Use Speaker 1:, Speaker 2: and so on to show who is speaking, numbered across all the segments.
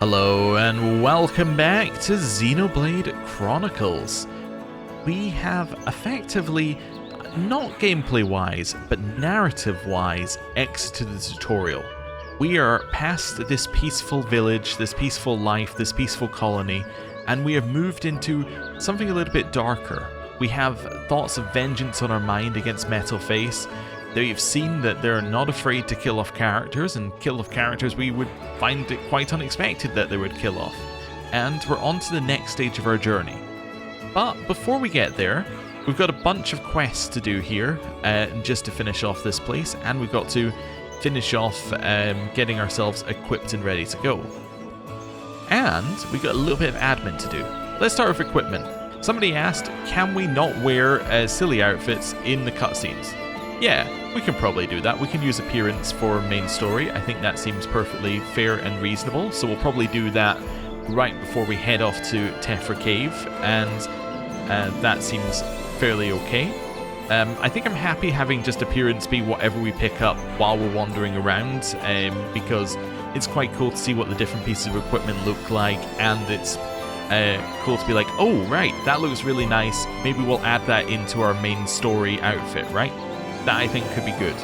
Speaker 1: Hello and welcome back to Xenoblade Chronicles. We have effectively, not gameplay-wise, but narrative-wise, exited the tutorial. We are past this peaceful village, this peaceful life, this peaceful colony, and we have moved into something a little bit darker. We have thoughts of vengeance on our mind against Metal Face. They've seen that they're not afraid to kill off characters, and kill off characters we would find it quite unexpected that they would kill off. And we're on to the next stage of our journey. But before we get there, we've got a bunch of quests to do here, just to finish off this place, and we've got to finish off getting ourselves equipped and ready to go. And we've got a little bit of admin to do. Let's start with equipment. Somebody asked, can we not wear silly outfits in the cutscenes? Yeah, we can probably do that. We can use appearance for main story. I think that seems perfectly fair and reasonable. So we'll probably do that right before we head off to Tephra Cave, and that seems fairly okay. I think I'm happy having just appearance be whatever we pick up while we're wandering around, because it's quite cool to see what the different pieces of equipment look like, and it's cool to be like, oh, right, that looks really nice. Maybe we'll add that into our main story outfit, right? That I think could be good.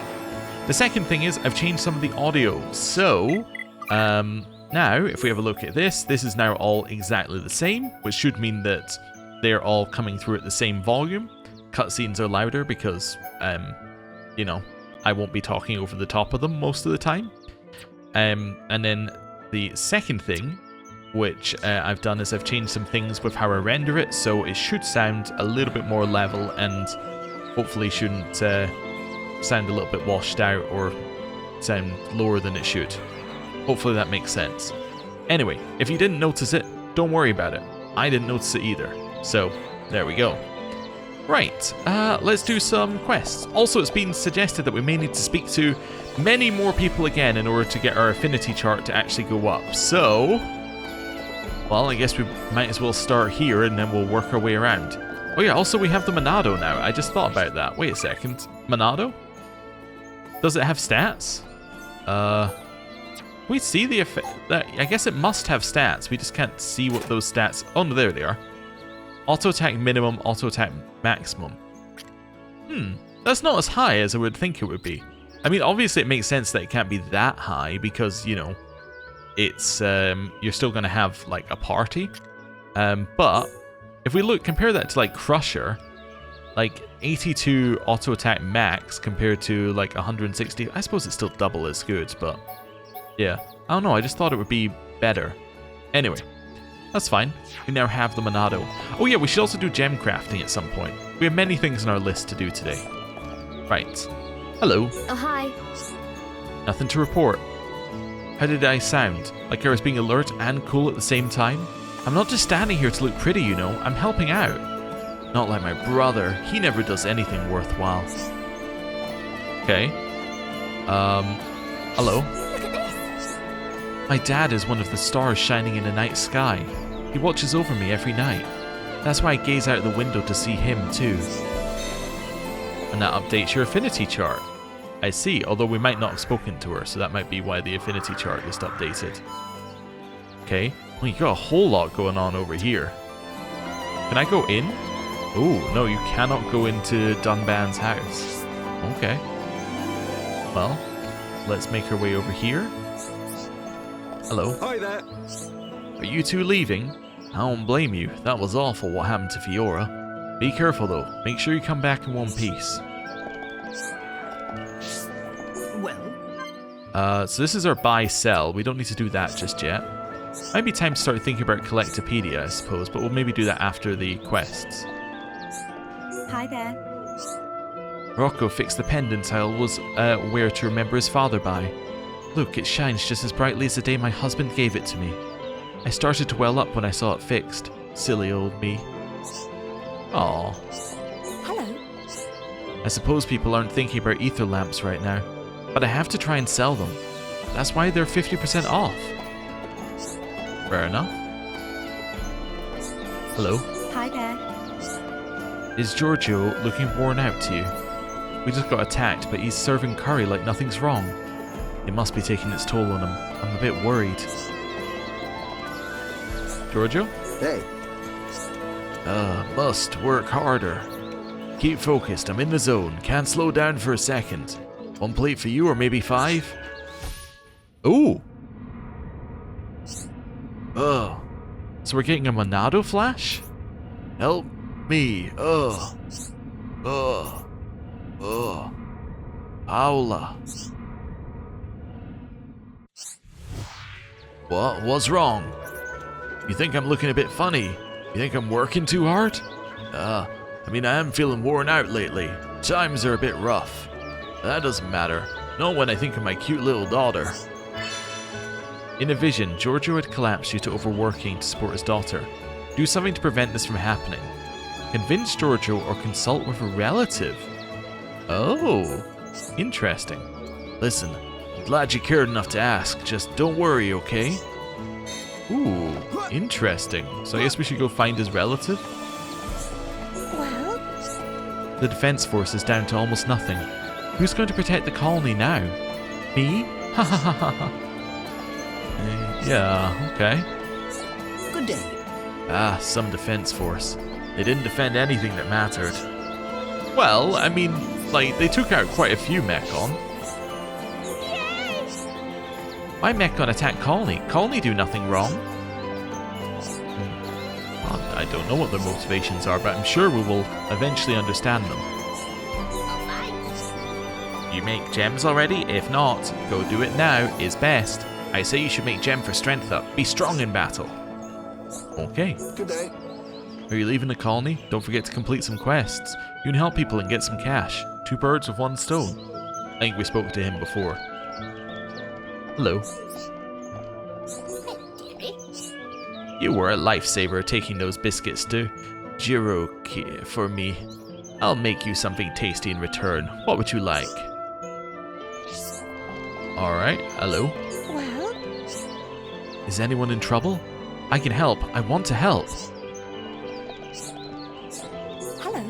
Speaker 1: The second thing is I've changed some of the audio. So now if we have a look at this is now all exactly the same, which should mean that they're all coming through at the same volume. Cutscenes are louder because, you know, I won't be talking over the top of them most of the time. And then the second thing, which I've done, is I've changed some things with how I render it, so it should sound a little bit more level and hopefully shouldn't sound a little bit washed out or sound lower than it should. Hopefully that makes sense. Anyway, if you didn't notice it, don't worry about it. I didn't notice it either. So, there we go. Right, let's do some quests. Also, it's been suggested that we may need to speak to many more people again in order to get our affinity chart to actually go up. So, well, I guess we might as well start here and then we'll work our way around. Oh yeah, also we have the Monado now. I just thought about that. Wait a second. Monado? Does it have stats? We see the effect. I guess it must have stats. We just can't see what those stats... Oh, no, there they are. Auto attack minimum, auto attack maximum. That's not as high as I would think it would be. I mean, obviously it makes sense that it can't be that high because, you know, it's, you're still going to have, like, a party. But if we compare that to, like, Crusher, like, 82 auto attack max compared to, like, 160, I suppose it's still double as good, but, yeah. I don't know, I just thought it would be better. Anyway, that's fine. We now have the Monado. Oh yeah, we should also do gem crafting at some point. We have many things on our list to do today. Right. Hello.
Speaker 2: Oh, hi.
Speaker 1: Nothing to report. How did I sound? Like I was being alert and cool at the same time? I'm not just standing here to look pretty, you know. I'm helping out. Not like my brother. He never does anything worthwhile. Okay. Hello?
Speaker 2: Look at this.
Speaker 1: My dad is one of the stars shining in the night sky. He watches over me every night. That's why I gaze out the window to see him too. And that updates your affinity chart. I see, although we might not have spoken to her, so that might be why the affinity chart just updated. Okay. Well, you got a whole lot going on over here. Can I go in? Oh, no, you cannot go into Dunban's house. Okay. Well, let's make our way over here. Hello.
Speaker 3: Hi there.
Speaker 1: Are you two leaving? I don't blame you. That was awful what happened to Fiora. Be careful though. Make sure you come back in one piece.
Speaker 2: Well,
Speaker 1: so this is our buy-sell. We don't need to do that just yet. Might be time to start thinking about Collectopedia, I suppose, but we'll maybe do that after the quests.
Speaker 2: hi there.
Speaker 1: Rocco fixed the pendant I always wear to remember his father by. Look, it shines just as brightly as the day my husband gave it to me. I started to well up when I saw it fixed. Silly old me. Aww.
Speaker 2: Hello.
Speaker 1: I suppose people aren't thinking about ether lamps right now, but I have to try and sell them. That's why they're 50% off. Fair enough. Hello.
Speaker 2: Hi there.
Speaker 1: Is Giorgio looking worn out to you? We just got attacked, but he's serving curry like nothing's wrong. It must be taking its toll on him. I'm a bit worried. Giorgio?
Speaker 3: Hey.
Speaker 1: Must work harder. Keep focused, I'm in the zone. Can't slow down for a second. 1 plate for you, or maybe 5? Ooh! So we're getting a Monado flash? Help me. Paula. What's wrong? You think I'm looking a bit funny? You think I'm working too hard? I am feeling worn out lately. Times are a bit rough. That doesn't matter. Not when I think of my cute little daughter. In a vision, Giorgio had collapsed due to overworking to support his daughter. Do something to prevent this from happening. Convince Giorgio or consult with a relative. Oh, interesting. Listen, I'm glad you cared enough to ask. Just don't worry, okay? Ooh, interesting. So I guess we should go find his relative?
Speaker 2: Well?
Speaker 1: The defense force is down to almost nothing. Who's going to protect the colony now? Me? Ha ha ha ha ha. Yeah, okay.
Speaker 3: Good day.
Speaker 1: Some defense force. They didn't defend anything that mattered. Well, I mean, like, they took out quite a few Mechon. Why Mechon attack Colony? Colony do nothing wrong. Well, I don't know what their motivations are, but I'm sure we will eventually understand them. You make gems already? If not, go do it now is best. I say you should make gem for strength up. Be strong in battle. Okay.
Speaker 3: Good day.
Speaker 1: Are you leaving the colony? Don't forget to complete some quests. You can help people and get some cash. 2 birds with 1 stone. I think we spoke to him before. Hello. You were a lifesaver taking those biscuits to Jiroki for me. I'll make you something tasty in return. What would you like? Alright, hello.
Speaker 2: Well?
Speaker 1: Is anyone in trouble? I can help. I want to help.
Speaker 2: Hello?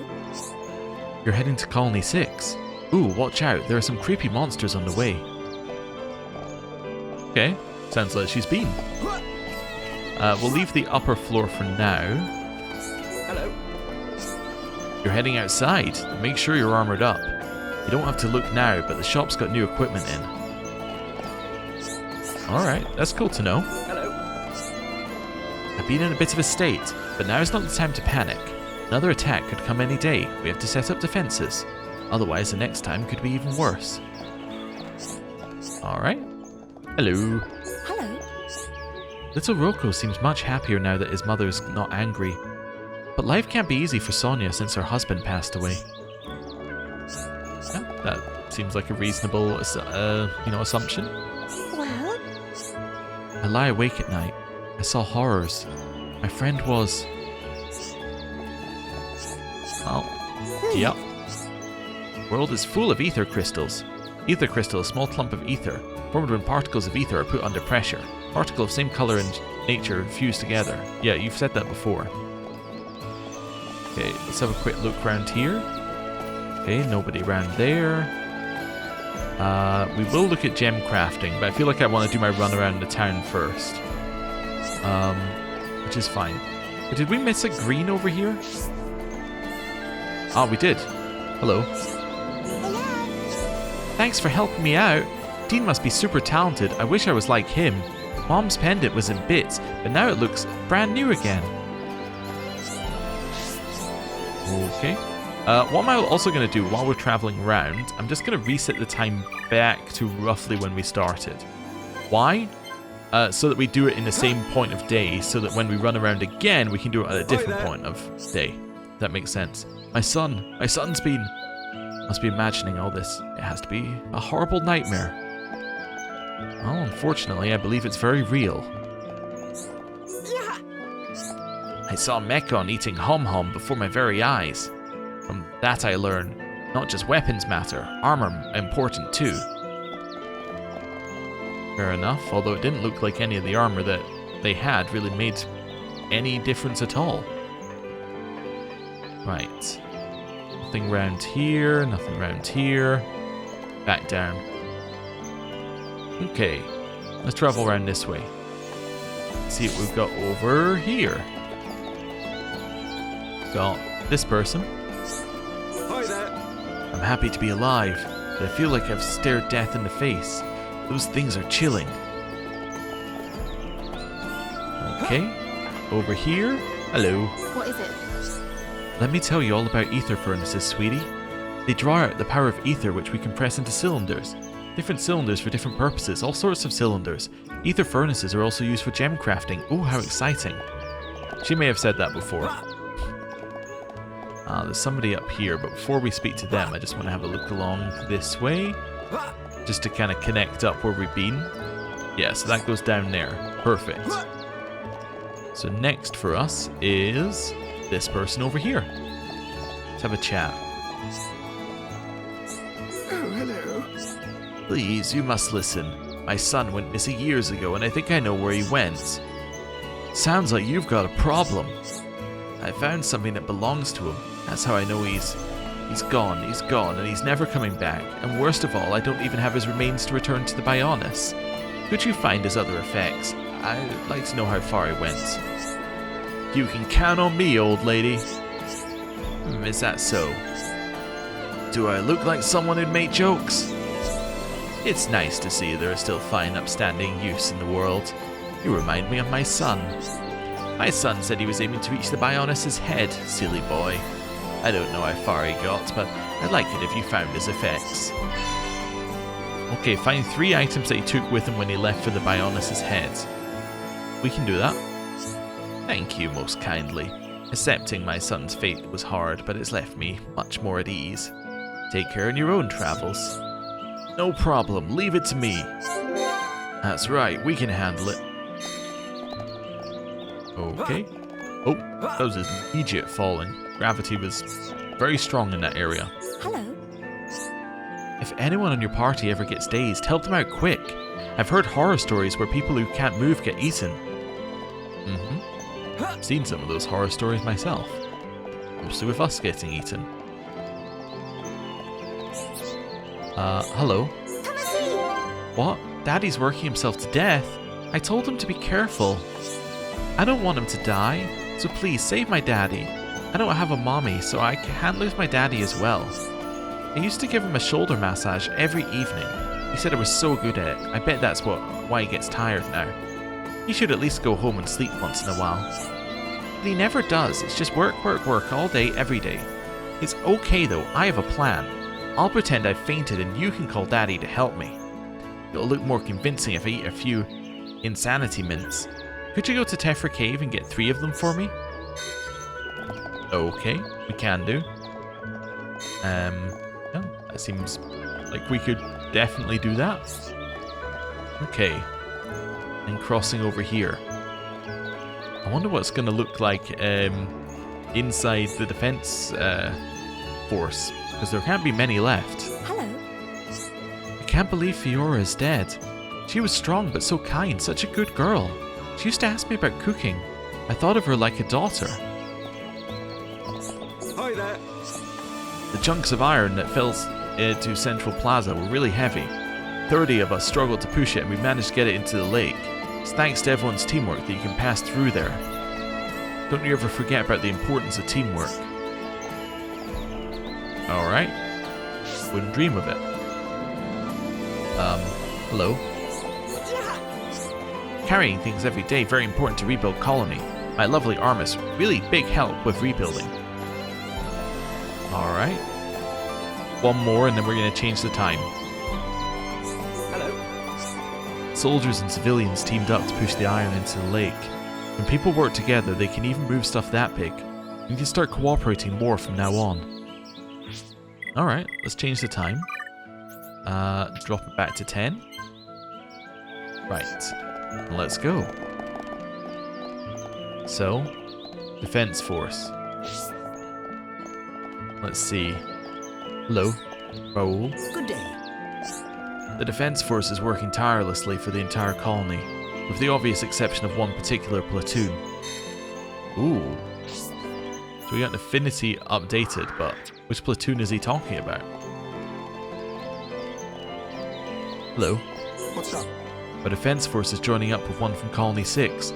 Speaker 1: You're heading to Colony 6. Ooh, watch out. There are some creepy monsters on the way. Okay, sounds like she's been. We'll leave the upper floor for now.
Speaker 3: Hello.
Speaker 1: You're heading outside. Make sure you're armored up. You don't have to look now, but the shop's got new equipment in. Alright, that's cool to know.
Speaker 3: Hello.
Speaker 1: I've been in a bit of a state, but now is not the time to panic. Another attack could come any day. We have to set up defenses. Otherwise, the next time could be even worse. Alright. Hello.
Speaker 2: Hello?
Speaker 1: Little Rocco seems much happier now that his mother is not angry. But life can't be easy for Sonia since her husband passed away. Yeah, that seems like a reasonable, assumption.
Speaker 2: Well?
Speaker 1: I lie awake at night. I saw horrors. My friend was... Oh. Yep. The world is full of ether crystals. Ether crystal, a small clump of ether, formed when particles of ether are put under pressure. Particle of same color and nature fused together. Yeah, you've said that before. Okay, let's have a quick look around here. Okay, nobody around there. We will look at gem crafting, but I feel like I want to do my run around the town first. Which is fine. But did we miss a green over here? Ah, we did. Hello. Thanks for helping me out. Dean must be super talented. I wish I was like him. Mom's pendant was in bits, but now it looks brand new again. Okay. What am I also going to do while we're traveling around? I'm just going to reset the time back to roughly when we started. Why? So that we do it in the same point of day, so that when we run around again, we can do it at a different point of day. That makes sense. My son's been... Must be imagining all this. It has to be a horrible nightmare. Well, unfortunately, I believe it's very real. I saw Mechon eating Hom-Hom before my very eyes. From that I learn, not just weapons matter, armor important too. Fair enough, although it didn't look like any of the armor that they had really made any difference at all. Right. Nothing around here, nothing around here. Back down. Okay, let's travel around this way. Let's see what we've got over here. Got this person.
Speaker 3: Hi there.
Speaker 1: I'm happy to be alive, but I feel like I've stared death in the face. Those things are chilling. Okay, over here. Hello.
Speaker 4: What is it?
Speaker 1: Let me tell you all about ether furnaces, sweetie. They draw out the power of ether, which we can press into cylinders. Different cylinders for different purposes, all sorts of cylinders. Ether furnaces are also used for gem crafting. Oh, how exciting. She may have said that before. There's somebody up here, but before we speak to them, I just want to have a look along this way. Just to kind of connect up where we've been. Yeah, so that goes down there. Perfect. So next for us is this person over here. Let's have a chat.
Speaker 3: Oh, hello.
Speaker 1: Please, you must listen. My son went missing years ago, and I think I know where he went. Sounds like you've got a problem. I found something that belongs to him. That's how I know he's gone, and he's never coming back. And worst of all, I don't even have his remains to return to the Bionis. Could you find his other effects? I'd like to know how far he went. You can count on me, old lady. Is that so? Do I look like someone who'd make jokes? It's nice to see there are still fine, upstanding youths in the world. You remind me of my son. My son said he was aiming to reach the Bionis' head, silly boy. I don't know how far he got, but I'd like it if you found his effects. Okay, find 3 items that he took with him when he left for the Bionis' head. We can do that. Thank you most kindly. Accepting my son's fate was hard, but it's left me much more at ease. Take care in your own travels. No problem, leave it to me. That's right, we can handle it. Okay. Oh, that was an immediate falling. Gravity was very strong in that area.
Speaker 2: Hello.
Speaker 1: If anyone on your party ever gets dazed, help them out quick. I've heard horror stories where people who can't move get eaten. I've seen some of those horror stories myself. Mostly with us getting eaten. Hello?
Speaker 2: Come and see.
Speaker 1: What? Daddy's working himself to death? I told him to be careful. I don't want him to die, so please save my daddy. I don't have a mommy, so I can't lose my daddy as well. I used to give him a shoulder massage every evening. He said I was so good at it. I bet that's why he gets tired now. He should at least go home and sleep once in a while. But he never does. It's just work, work, work all day, every day. It's okay though. I have a plan. I'll pretend I've fainted and you can call Daddy to help me. It'll look more convincing if I eat a few insanity mints. Could you go to Tephra Cave and get 3 of them for me? Okay, we can do. No, that seems like we could definitely do that. Okay, and crossing over here. I wonder what it's going to look like inside the defense force, because there can't be many left.
Speaker 2: Hello.
Speaker 1: I can't believe Fiora is dead. She was strong but so kind, such a good girl. She used to ask me about cooking. I thought of her like a daughter.
Speaker 3: Hi there.
Speaker 1: The chunks of iron that fell to Central Plaza were really heavy. 30 of us struggled to push it and we managed to get it into the lake. It's thanks to everyone's teamwork that you can pass through there. Don't you ever forget about the importance of teamwork. Alright. Wouldn't dream of it. Hello? Carrying things every day, very important to rebuild colony. My lovely Armis, really big help with rebuilding. Alright. One more and then we're going to change the time.
Speaker 3: Hello.
Speaker 1: Soldiers and civilians teamed up to push the iron into the lake. When people work together, they can even move stuff that big. We can start cooperating more from now on. Alright, let's change the time. Drop it back to 10. Right. Let's go. So, Defense Force. Let's see. Hello, Raoul.
Speaker 3: Good day.
Speaker 1: The Defense Force is working tirelessly for the entire colony, with the obvious exception of one particular platoon. Ooh. So we got an affinity updated, but which platoon is he talking about? Hello.
Speaker 3: What's up?
Speaker 1: A defense force is joining up with one from Colony 6.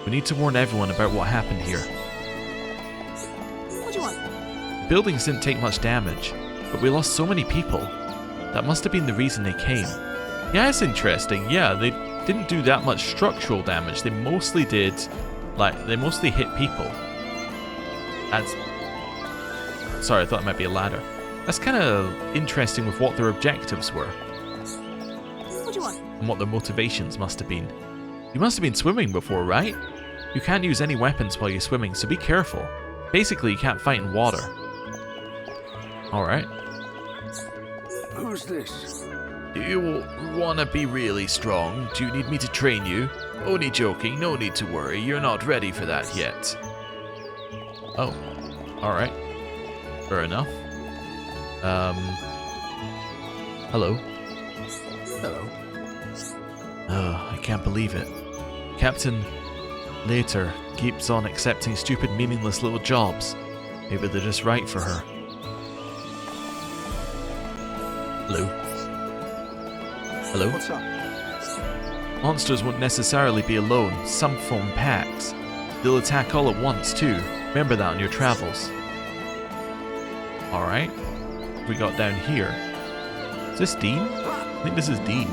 Speaker 1: We need to warn everyone about what happened here.
Speaker 2: What do you want?
Speaker 1: The buildings didn't take much damage, but we lost so many people. That must have been the reason they came. Yeah, it's interesting. Yeah, they didn't do that much structural damage. They mostly did, they mostly hit people. That's... Sorry, I thought it might be a ladder. That's kind of interesting with what their objectives were.
Speaker 2: What do you want?
Speaker 1: And what their motivations must have been. You must have been swimming before, right? You can't use any weapons while you're swimming, so be careful. Basically, you can't fight in water. Alright.
Speaker 3: Who's this?
Speaker 1: Do you want to be really strong? Do you need me to train you? Only joking, no need to worry, you're not ready for that yet. Oh, alright. Fair enough. Hello?
Speaker 3: Hello.
Speaker 1: Oh, I can't believe it. Captain Later keeps on accepting stupid, meaningless little jobs. Maybe they're just right for her. Hello? Hello?
Speaker 3: What's up?
Speaker 1: Monsters won't necessarily be alone. Some form packs. They'll attack all at once, too. Remember that on your travels. Alright. We got down here. Is this Dean? I think this is Dean.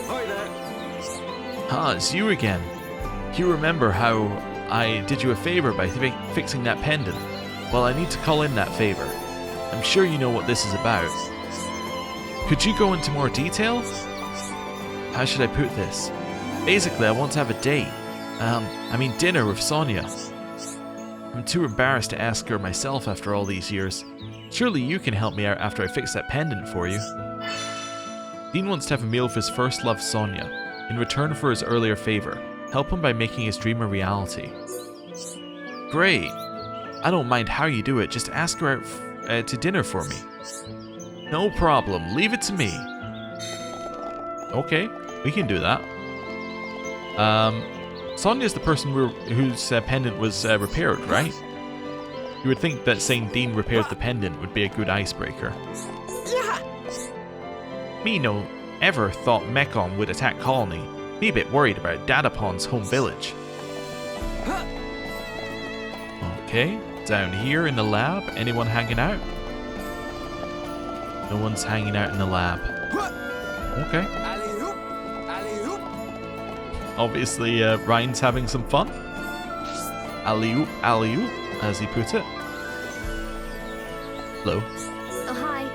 Speaker 3: Hi there.
Speaker 1: Ah, it's you again. You remember how I did you a favor by fixing that pendant? Well, I need to call in that favor. I'm sure you know what this is about. Could you go into more detail? How should I put this? Basically, I want to have a date. Dinner with Sonia. I'm too embarrassed to ask her myself after all these years. Surely you can help me out after I fix that pendant for you. Dean wants to have a meal with his first love, Sonia, in return for his earlier favor. Help him by making his dream a reality. Great. I don't mind how you do it, just ask her out to dinner for me. No problem, leave it to me. Okay, we can do that. Sonia's the person whose pendant was repaired, right? You would think that saying Dean repaired the pendant would be a good icebreaker. Me no ever thought Mechon would attack Colony. Me a bit worried about Dadapon's home village. Okay, down here in the lab, anyone hanging out? No one's hanging out in the lab. Okay. Obviously, Ryan's having some fun. Alley-oop, alley-oop, as he put it. Hello.
Speaker 2: Oh, hi.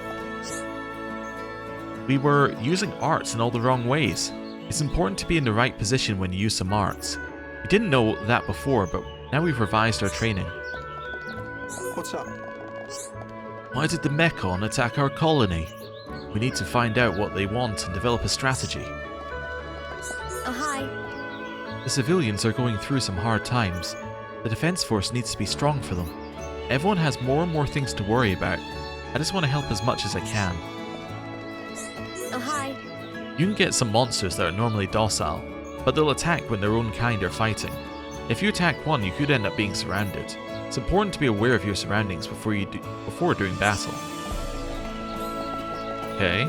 Speaker 1: We were using arts in all the wrong ways. It's important to be in the right position when you use some arts. We didn't know that before, but now we've revised our training.
Speaker 3: What's up?
Speaker 1: Why did the Mechon attack our colony? We need to find out what they want and develop a strategy.
Speaker 2: Oh, hi.
Speaker 1: The civilians are going through some hard times. The defense force needs to be strong for them. Everyone has more and more things to worry about. I just want to help as much as I can.
Speaker 2: Oh, hi.
Speaker 1: You can get some monsters that are normally docile, but they'll attack when their own kind are fighting. If you attack one, you could end up being surrounded. It's important to be aware of your surroundings before doing battle. Okay.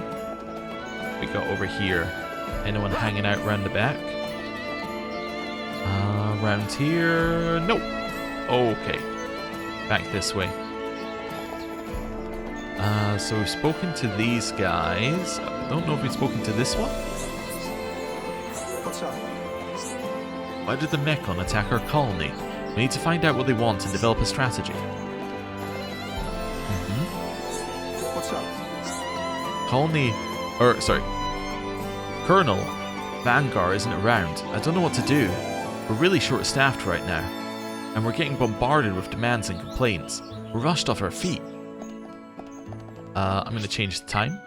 Speaker 1: We got over here. Anyone hanging out round the back? Around here? Nope. Okay. Back this way. So we've spoken to these guys. I don't know if we've spoken to this one.
Speaker 3: What's up?
Speaker 1: Why did the Mechon attack our colony? We need to find out what they want and develop a strategy.
Speaker 3: What's up?
Speaker 1: Colonel Vanguard isn't around. I don't know what to do. We're really short-staffed right now, and we're getting bombarded with demands and complaints. We're rushed off our feet. I'm going to change the time.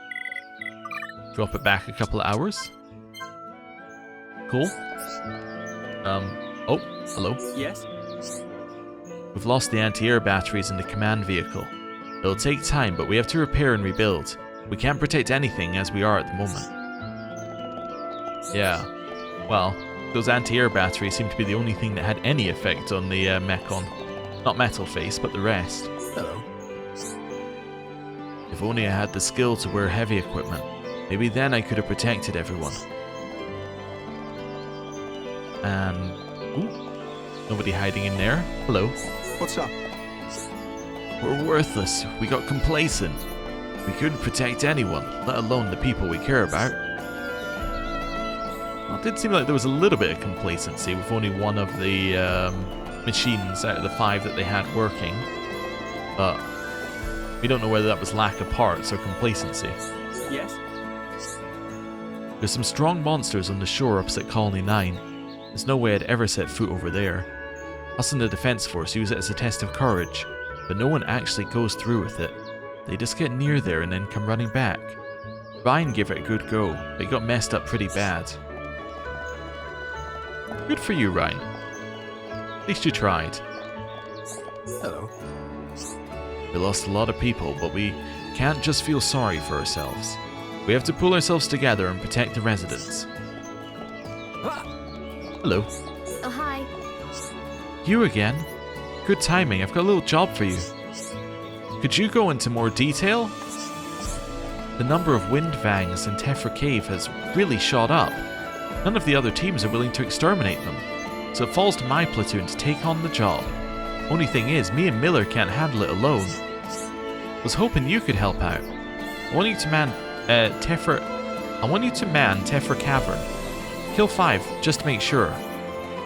Speaker 1: Drop it back a couple of hours. Cool. Oh, hello.
Speaker 3: Yes?
Speaker 1: We've lost the anti-air batteries in the command vehicle. It'll take time, but we have to repair and rebuild. We can't protect anything as we are at the moment. Yeah. Well, those anti-air batteries seem to be the only thing that had any effect on the Mechon. Not Metal Face, but the rest.
Speaker 3: Hello.
Speaker 1: If only I had the skill to wear heavy equipment. Maybe then I could have protected everyone. And... ooh, nobody hiding in there. Hello.
Speaker 3: What's up?
Speaker 1: We're worthless. We got complacent. We couldn't protect anyone, let alone the people we care about. Well, it did seem like there was a little bit of complacency with only one of the machines out of the 5 that they had working. But we don't know whether that was lack of parts or complacency.
Speaker 3: Yes?
Speaker 1: There's some strong monsters on the shore opposite Colony 9. There's no way I'd ever set foot over there. Us in the Defense Force use it as a test of courage, but no one actually goes through with it. They just get near there and then come running back. Ryan gave it a good go, but he got messed up pretty bad. Good for you, Ryan. At least you tried.
Speaker 3: Hello.
Speaker 1: We lost a lot of people, but we can't just feel sorry for ourselves. We have to pull ourselves together and protect the residents. Hello.
Speaker 2: Oh, hi.
Speaker 1: You again? Good timing, I've got a little job for you. Could you go into more detail? The number of wind vangs in Tefra Cave has really shot up. None of the other teams are willing to exterminate them, so it falls to my platoon to take on the job. Only thing is, me and Miller can't handle it alone. Was hoping you could help out. I want you to man Tefra Cavern. Kill 5, just to make sure.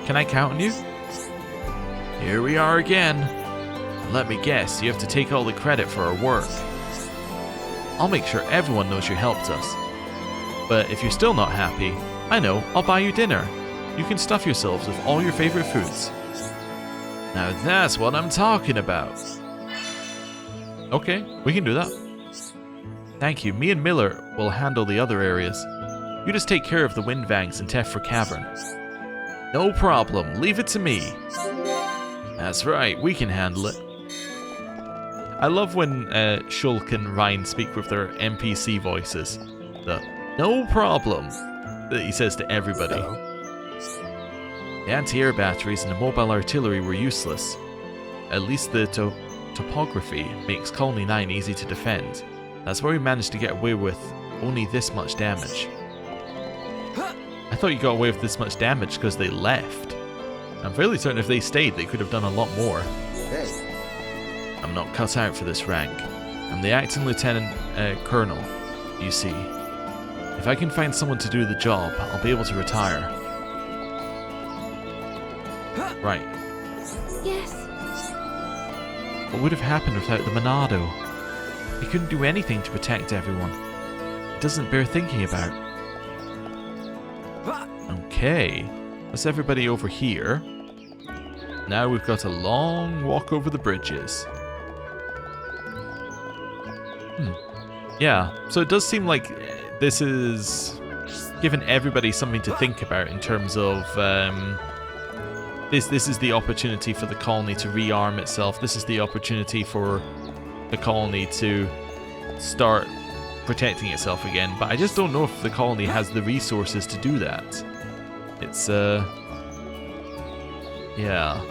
Speaker 1: Can I count on you? Here we are again. Let me guess, you have to take all the credit for our work. I'll make sure everyone knows you helped us. But if you're still not happy, I know, I'll buy you dinner. You can stuff yourselves with all your favorite foods. Now that's what I'm talking about. Okay, we can do that. Thank you, me and Miller will handle the other areas. You just take care of the wind vangs in Tefra Cavern. No problem, leave it to me. That's right, we can handle it. I love when Shulk and Ryan speak with their NPC voices. The no problem that he says to everybody.
Speaker 3: Hello.
Speaker 1: The anti-air batteries and the mobile artillery were useless. At least the topography makes Colony 9 easy to defend. That's why we managed to get away with only this much damage. I thought you got away with this much damage because they left. I'm fairly certain if they stayed, they could have done a lot more.
Speaker 3: Hey.
Speaker 1: I'm not cut out for this rank. I'm the acting lieutenant colonel, you see. If I can find someone to do the job, I'll be able to retire. Right.
Speaker 2: Yes.
Speaker 1: What would have happened without the Monado? He couldn't do anything to protect everyone. It doesn't bear thinking about. Okay. That's everybody over here. Now we've got a long walk over the bridges. Yeah, so it does seem like this is giving everybody something to think about in terms of this is the opportunity for the colony to rearm itself. This is the opportunity for the colony to start protecting itself again. But I just don't know if the colony has the resources to do that. It's yeah,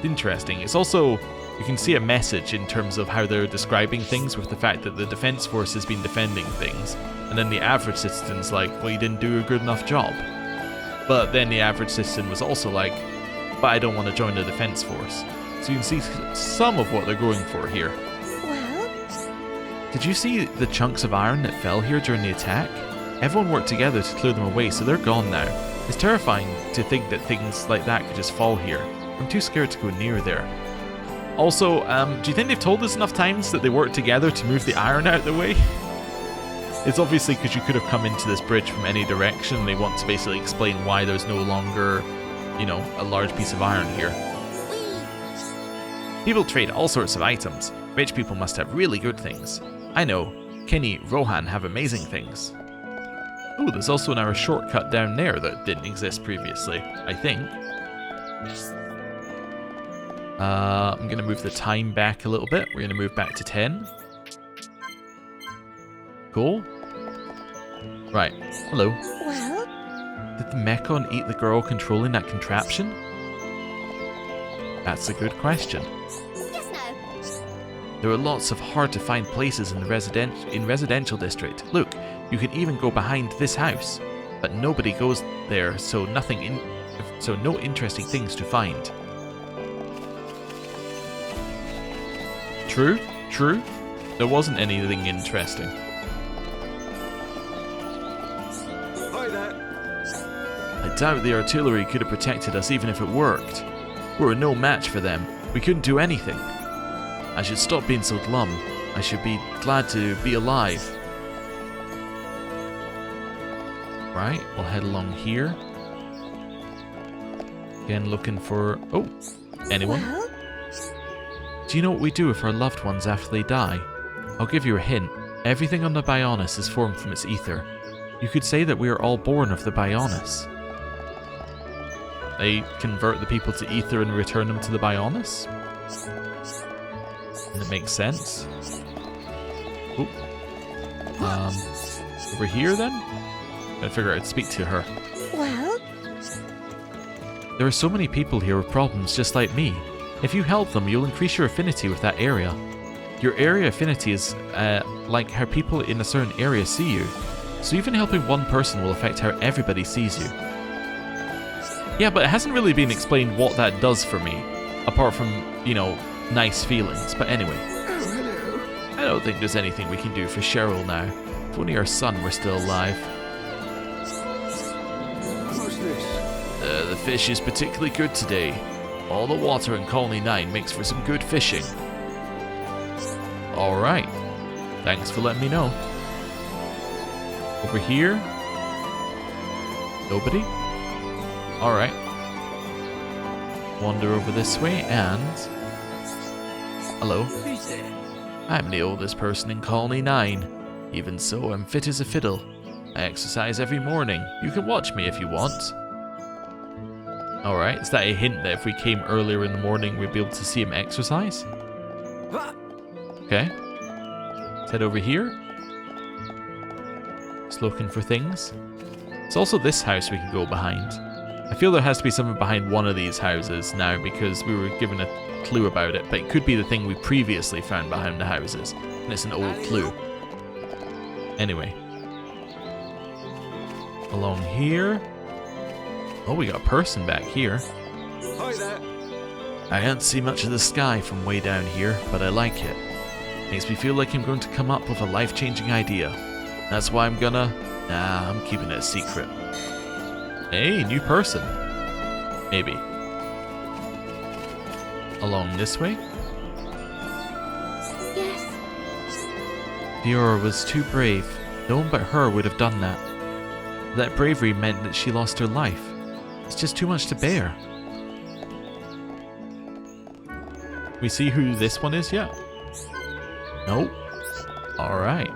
Speaker 1: interesting. It's also, you can see a message in terms of how they're describing things with the fact that the Defense Force has been defending things, and then the average citizen's like, well, you didn't do a good enough job. But then the average citizen was also like, but I don't want to join the Defense Force. So you can see some of what they're going for here.
Speaker 2: Well?
Speaker 1: Did you see the chunks of iron that fell here during the attack? Everyone worked together to clear them away, so they're gone now. It's terrifying to think that things like that could just fall here. I'm too scared to go near there. Also, do you think they've told us enough times that they worked together to move the iron out of the way? It's obviously because you could have come into this bridge from any direction. They want to basically explain why there's no longer, you know, a large piece of iron here. People trade all sorts of items. Rich people must have really good things. I know, Kenny, Rohan have amazing things. Oh, there's also now a shortcut down there that didn't exist previously, I think. I'm going to move the time back a little bit. We're going to move back to 10. Cool. Right. Hello.
Speaker 2: Well?
Speaker 1: Did the Mechon eat the girl controlling that contraption? That's a good question.
Speaker 2: Yes, no.
Speaker 1: There are lots of hard-to-find places in the residential district. Look, you can even go behind this house. But nobody goes there, so nothing so no interesting things to find. True, true. There wasn't anything interesting.
Speaker 3: Hi there.
Speaker 1: I doubt the artillery could have protected us even if it worked. We were no match for them. We couldn't do anything. I should stop being so glum. I should be glad to be alive. Right, we'll head along here. Again, looking for... Oh, anyone?
Speaker 2: Well,
Speaker 1: Do you know what we do with our loved ones after they die? I'll give you a hint. Everything on the Bionis is formed from its ether. You could say that we are all born of the Bionis. They convert the people to ether and return them to the Bionis? And it makes sense. Oop. Over here then? Gotta figure out how to speak to her.
Speaker 2: well,
Speaker 1: There are so many people here with problems just like me. If you help them, you'll increase your affinity with that area. Your area affinity is like how people in a certain area see you. So even helping one person will affect how everybody sees you. Yeah, but it hasn't really been explained what that does for me. Apart from, you know, nice feelings. But anyway.
Speaker 3: Oh, hello.
Speaker 1: I don't think there's anything we can do for Cheryl now. If only our son were still alive.
Speaker 3: What's this?
Speaker 1: The fish is particularly good today. All the water in Colony 9 makes for some good fishing. Alright. Thanks for letting me know. Over here? Nobody? Alright. Wander over this way and... Hello.
Speaker 3: Who's there?
Speaker 1: I'm the oldest person in Colony 9. Even so, I'm fit as a fiddle. I exercise every morning. You can watch me if you want. Alright, is that a hint that if we came earlier in the morning, we'd be able to see him exercise?
Speaker 3: Ah,
Speaker 1: Okay. Let's head over here. Just looking for things. It's also this house we can go behind. I feel there has to be something behind one of these houses now because we were given a clue about it, but it could be the thing we previously found behind the houses, and it's an old clue. Anyway. Along here. Oh, we got a person back here.
Speaker 3: hi there.
Speaker 1: I can't see much of the sky from way down here, but I like it. Makes me feel like I'm going to come up with a life-changing idea. That's why I'm gonna... Nah, I'm keeping it a secret. Hey, new person. Maybe. Along this way?
Speaker 2: yes,
Speaker 1: Fiora was too brave. No one but her would have done that. That bravery meant that she lost her life. It's just too much to bear. We see who this one is yet? Nope. Alright.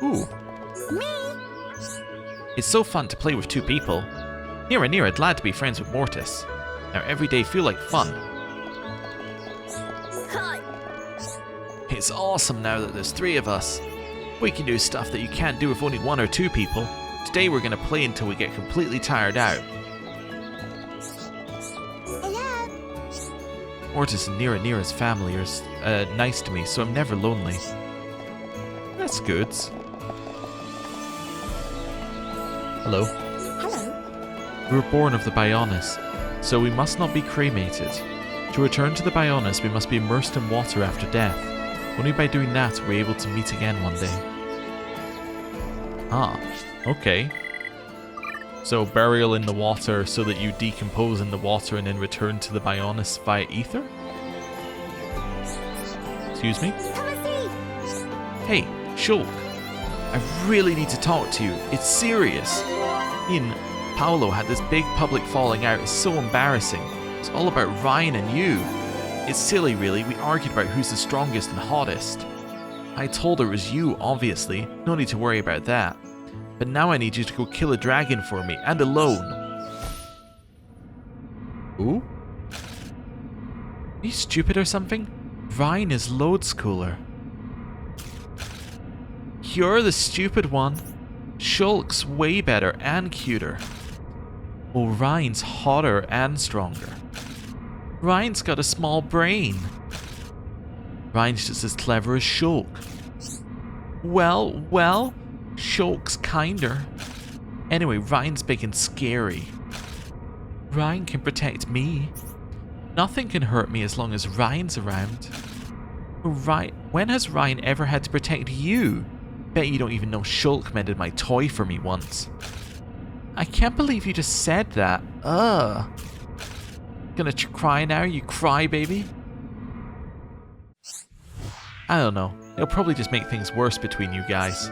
Speaker 1: Ooh.
Speaker 2: me,
Speaker 1: It's so fun to play with two people. Nira, glad to be friends with Mortis. Our everyday feel like fun.
Speaker 2: hi,
Speaker 1: It's awesome now that there's three of us. We can do stuff that you can't do with only one or two people. Today we're gonna play until we get completely tired out.
Speaker 2: hello,
Speaker 1: Mortis and Nira's family are nice to me, so I'm never lonely. That's good. Hello.
Speaker 2: hello,
Speaker 1: We were born of the Bionis, so we must not be cremated. To return to the Bionis, we must be immersed in water after death. Only by doing that are we able to meet again one day. Ah, okay. So burial in the water so that you decompose in the water and then return to the Bionis via ether? Excuse me?
Speaker 2: come and see,
Speaker 1: Hey, Shulk. I really need to talk to you. It's serious. Me and Paolo had this big public falling out. It's so embarrassing. It's all about Ryan and you. It's silly, really. We argued about who's the strongest and hottest. I told her it was you, obviously. No need to worry about that. But now I need you to go kill a dragon for me, and alone. Ooh? Are you stupid or something? Ryan is loads cooler. You're the stupid one. Shulk's way better and cuter. Well, Ryan's hotter and stronger. Ryan's got a small brain. Ryan's just as clever as Shulk. Well, Shulk's kinder. Anyway, Ryan's big and scary. Ryan can protect me. Nothing can hurt me as long as Ryan's around. When has Ryan ever had to protect you? Bet you don't even know Shulk mended my toy for me once. I can't believe you just said that. Ugh. Gonna cry now, you cry baby? I don't know. It'll probably just make things worse between you guys.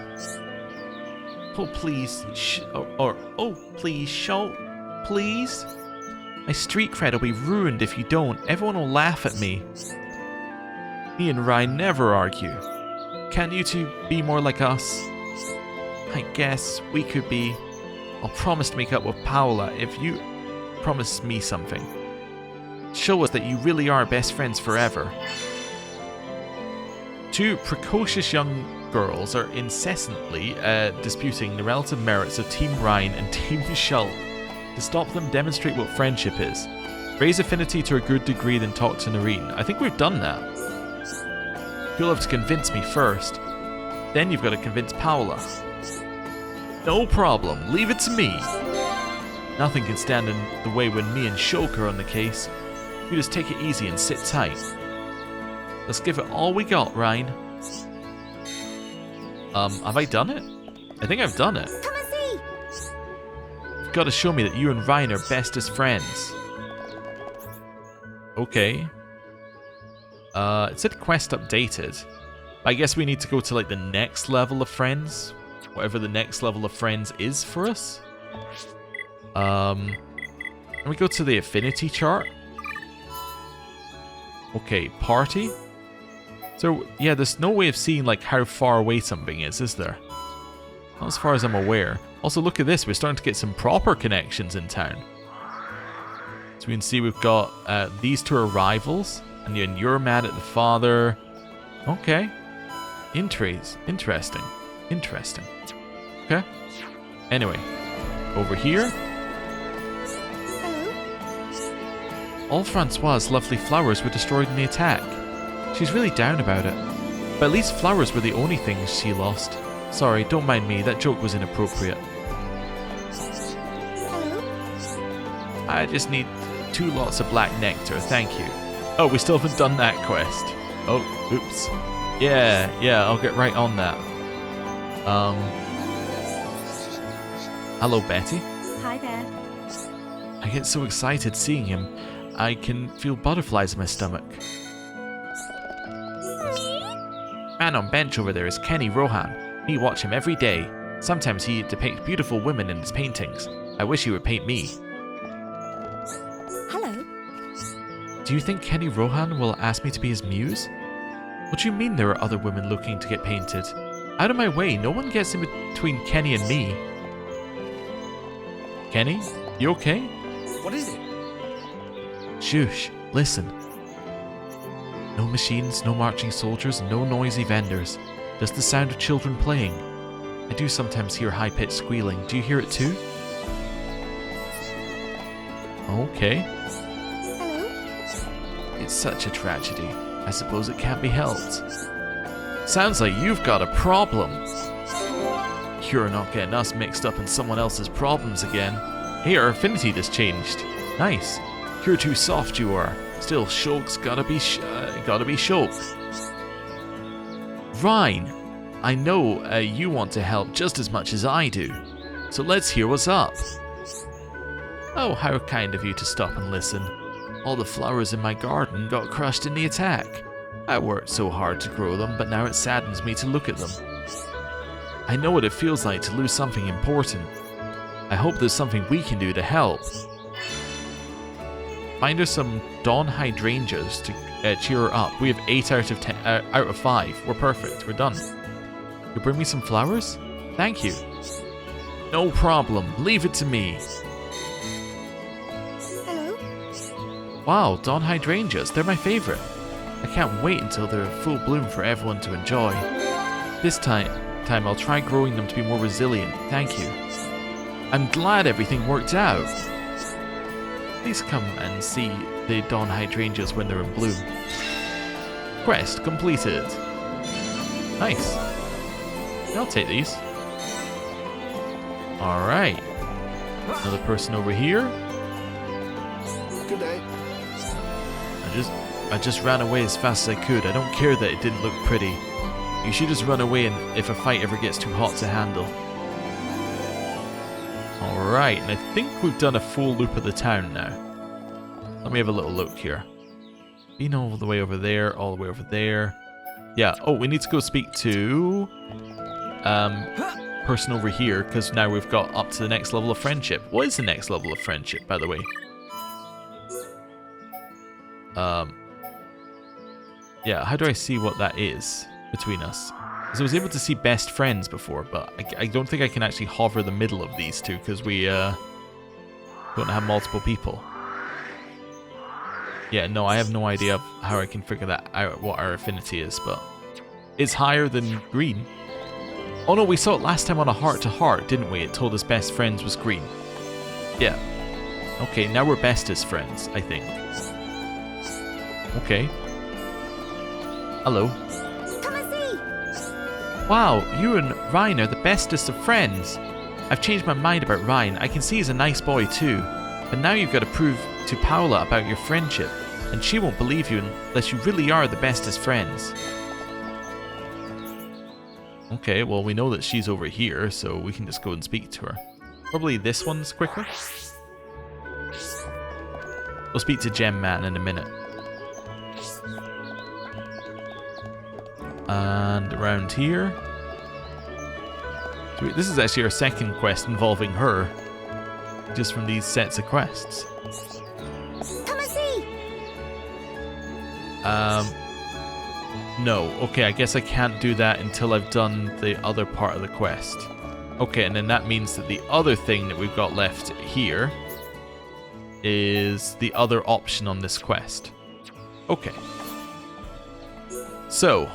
Speaker 1: Oh please, oh please, Shulk, please. My street cred will be ruined if you don't. Everyone will laugh at me. Me and Ryan never argue. Can't you two be more like us? I guess we could be. I'll promise to make up with Paola if you promise me something. Show us that you really are best friends forever. Two precocious young girls are incessantly disputing the relative merits of Team Ryan and Team Shulk. To stop them, demonstrate what friendship is. Raise affinity to a good degree, then talk to Noreen. I think we've done that. You'll have to convince me first. Then you've got to convince Paola. No problem, leave it to me. Nothing can stand in the way when me and Shulk are on the case. You just take it easy and sit tight. Let's give it all we got, Ryan. Have I done it? I think I've done it.
Speaker 2: Come and see.
Speaker 1: You've got to show me that you and Ryan are bestest friends. Okay. It said quest updated. I guess we need to go to like the next level of friends. Whatever the next level of friends is for us. Can we go to the affinity chart? Okay, party. So, yeah, there's no way of seeing like how far away something is there? Not as far as I'm aware. Also, look at this. We're starting to get some proper connections in town. So we can see we've got these two are rivals. And you're mad at the father. Okay. Interesting. Okay. Anyway, over here.
Speaker 2: Hello.
Speaker 1: All Francois's lovely flowers were destroyed in the attack. She's really down about it. But at least flowers were the only things she lost. Sorry, don't mind me, that joke was inappropriate.
Speaker 2: Hello.
Speaker 1: I just need 2 lots of black nectar, thank you. Oh, we still haven't done that quest. Oh, oops. Yeah, I'll get right on that. Hello, Betty.
Speaker 2: Hi there.
Speaker 1: I get so excited seeing him. I can feel butterflies in my stomach. Man on bench over there is Kenny Rohan. We watch him every day. Sometimes he depicts beautiful women in his paintings. I wish he would paint me.
Speaker 2: Hello.
Speaker 1: Do you think Kenny Rohan will ask me to be his muse? What do you mean there are other women looking to get painted? Out of my way, no one gets in between Kenny and me. Kenny, you okay?
Speaker 3: What is it?
Speaker 1: Shush, listen. No machines, no marching soldiers, no noisy vendors. Just the sound of children playing. I do sometimes hear high-pitched squealing. Do you hear it too? Okay.
Speaker 2: Hello.
Speaker 1: It's such a tragedy. I suppose it can't be helped. Sounds like you've got a problem. You're not getting us mixed up in someone else's problems again. Hey, our affinity just changed. Nice. You're too soft, you are. Still, Shulk's gotta be Shulk. Ryan, I know you want to help just as much as I do. So let's hear what's up. Oh, how kind of you to stop and listen. All the flowers in my garden got crushed in the attack. I worked so hard to grow them, but now it saddens me to look at them. I know what it feels like to lose something important. I hope there's something we can do to help. Find her some dawn hydrangeas to cheer her up. We have 8 out of 5. We're perfect. We're done. You bring me some flowers? Thank you. No problem. Leave it to me.
Speaker 2: Hello.
Speaker 1: Wow, dawn hydrangeas. They're my favorite. I can't wait until they're full bloom for everyone to enjoy. This time I'll try growing them to be more resilient. Thank you. I'm glad everything worked out. Please come and see the dawn hydrangeas when they're in bloom. Quest completed. Nice. I'll take these. Alright. Another person over here.
Speaker 3: Good day.
Speaker 1: I just ran away as fast as I could. I don't care that it didn't look pretty. You should just run away and if a fight ever gets too hot to handle. Alright, and I think we've done a full loop of the town now. Let me have a little look here. Been all the way over there, all the way over there. Yeah, oh, we need to go speak to person over here, because now we've got up to the next level of friendship. What is the next level of friendship, by the way? Yeah, how do I see what that is between us? Because I was able to see best friends before, but I don't think I can actually hover the middle of these two, because we don't have multiple people. Yeah, no, I have no idea how I can figure that out, what our affinity is, but it's higher than green. Oh no, we saw it last time on a heart-to-heart, didn't we? It told us best friends was green. Yeah. Okay, now we're bestest friends, I think. Okay. Hello.
Speaker 2: Come and see.
Speaker 1: Wow, you and Ryan are the bestest of friends. I've changed my mind about Ryan. I can see he's a nice boy too. But now you've got to prove to Paula about your friendship. And she won't believe you unless you really are the bestest friends. Okay, well we know that she's over here, so we can just go and speak to her. Probably this one's quicker. We'll speak to Gem Man in a minute. And around here. This is actually our second quest involving her. Just from these sets of quests.
Speaker 2: Come and see.
Speaker 1: No. Okay, I guess I can't do that until I've done the other part of the quest. Okay, and then that means that the other thing that we've got left here is the other option on this quest. Okay. So,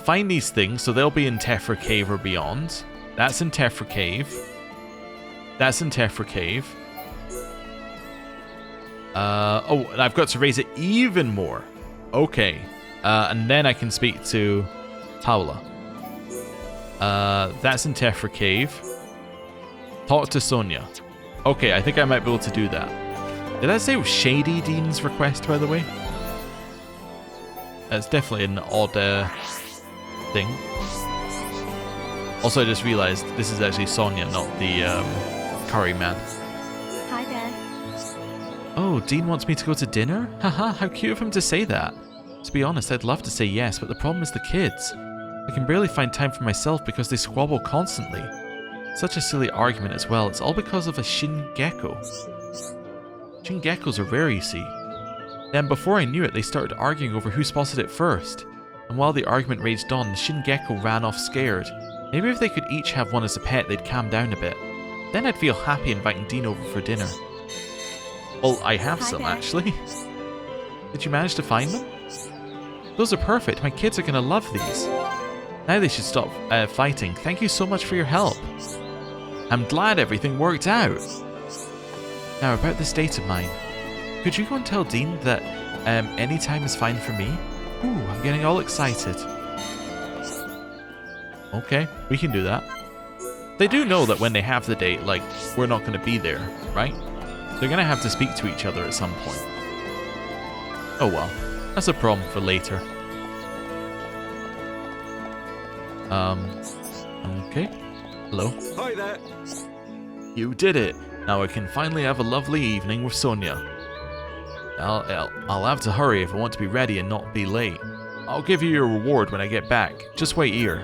Speaker 1: find these things. So they'll be in Tephra Cave or beyond. That's in Tephra Cave. That's in Tephra Cave. Oh, and I've got to raise it even more. Okay. And then I can speak to Paula. That's in Tephra Cave. Talk to Sonia. Okay, I think I might be able to do that. Did I say it was Shady Dean's request, by the way? That's definitely an odd thing. Also, I just realized this is actually Sonia, not the curry man.
Speaker 2: Hi, Dad.
Speaker 1: Oh, Dean wants me to go to dinner? Haha, how cute of him to say that. To be honest, I'd love to say yes, but the problem is the kids. I can barely find time for myself because they squabble constantly. Such a silly argument as well. It's all because of a Shingekko. Shingekkos are rare, you see. Then before I knew it, they started arguing over who spotted it first. And while the argument raged on, the Shingekko ran off scared. Maybe if they could each have one as a pet, they'd calm down a bit. Then I'd feel happy inviting Dean over for dinner. Well, I have
Speaker 2: Hi,
Speaker 1: some,
Speaker 2: Dad.
Speaker 1: actually. Did you manage to find them? Those are perfect. My kids are going to love these. Now they should stop fighting. Thank you so much for your help. I'm glad everything worked out. Now, about this date of mine. Could you go and tell Dean that any time is fine for me? Ooh, I'm getting all excited. Okay, we can do that. They do know that when they have the date, like, we're not going to be there, right? They're going to have to speak to each other at some point. Oh well, that's a problem for later. Okay. Hello.
Speaker 3: Hi there.
Speaker 1: You did it. Now I can finally have a lovely evening with Sonia. I'll have to hurry if I want to be ready and not be late. I'll give you your reward when I get back. Just wait here.